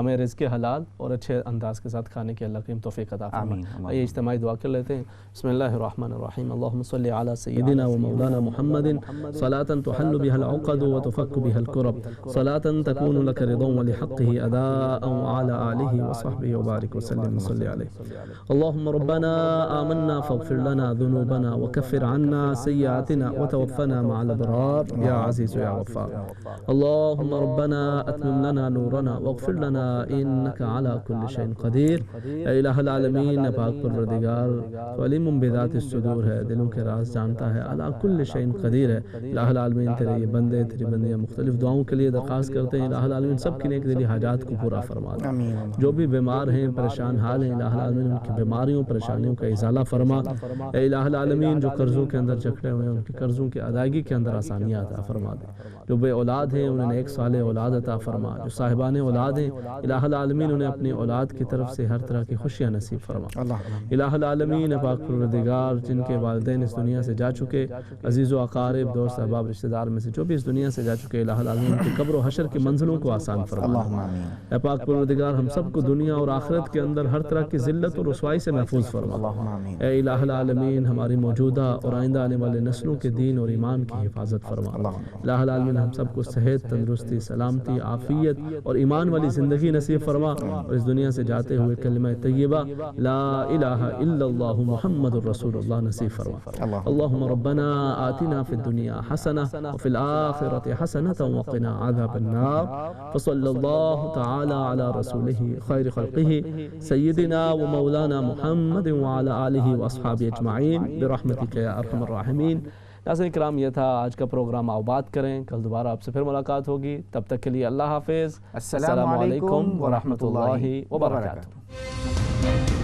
ہمیں رزق حلال اور اچھے انداز کے ساتھ کھانے کی اللہ کریم توفیق عطا فرمائے. آئیے اجتماعی دعا کر لیتے ہیں. بسم اللہ الرحمن الرحیم. اللہم صلی علی سیدنا و مولانا محمد صلاة تحل بها العقد وتفك بها الكرب صلاة تكون لك رضا ولحقه أداء وعلى آله وصحبه وبارك وسلم وصلي عليه. اللهم ربنا آمنا فاغفر لنا ذنوبنا وكفر عنا سيئاتنا وتوفنا مع الأبرار يا عزيز يا غفار. اللهم ربنا أتمم لنا نورنا واغفر لنا إنك على كل شيء قدیر. اے الہ العالمین پاک پروردگار تو علیم بذات الصدور ہے، دلوں کے راز جانتا ہے، علی کل شیء قدیر ہے. الہ العالمین تیرے یہ بندے تیری بندیاں مختلف دعاؤں کے لیے درخواست کرتے ہیں، الہ العالمین سب کی نیک دلی حاجات کو پورا فرما دے. جو بھی بیمار ہیں پریشان حال ہیں، الہ العالمین ان کی بیماریوں پریشانیوں کا ازالہ فرما. اے الہ العالمین جو قرضوں کے اندر جکڑے ہوئے ہیں ان کے قرضوں کی ادائیگی کے اندر آسانیاں عطا فرما دے. جو بے اولاد ہیں انہیں نیک صالح اولاد عطا فرما. جو صاحبان اولاد ہیں الہ العالمین انہیں اپنی اولاد کی طرف سے ہر طرح کی خوشیاں نصیب فرما. الہ العالمین پاک پروردگار جن کے والدین اس دنیا سے جا چکے، عزیز و اقارب دوست احباب رشتہ دار میں سے جو بھی اس دنیا سے جا چکے، الہ العالمین کی قبر و حشر کی منزلوں کو آسان فرما. اے پاک پروردگار ہم سب کو دنیا اور آخرت کے اندر ہر طرح کی ذلت اور رسوائی سے محفوظ فرما. اے الہ العالمین ہماری موجودہ اور آئندہ آنے والے نسلوں کے دین اور ایمان کی حفاظت فرما. الہ العالمین ہم سب کو صحت، تندرستی، سلامتی، عافیت اور ایمان والی زندگی نصیب فرما، اور اس دنیا سے جاتے ہوئے کلمہ طیبہ لا الہ الا اللہ محمد الرسول اللہ نصیب فرما. اللہم ربنا آتنا فی الدنیا حسنہ وفی الآخرۃ حسنۃ وقنا عذاب النار. فصلی اللہ تعالی علی رسولہ خیر خلقہ سیدنا و مولانا محمد وعلی آلہ واصحابہ اجمعین برحمتک یا ارحم الراحمین. ناظرین کرام یہ تھا آج کا پروگرام. آؤ بات کریں. کل دوبارہ آپ سے پھر ملاقات ہوگی. تب تک کے لیے اللہ حافظ. السلام علیکم ورحمۃ اللہ وبرکاتہ.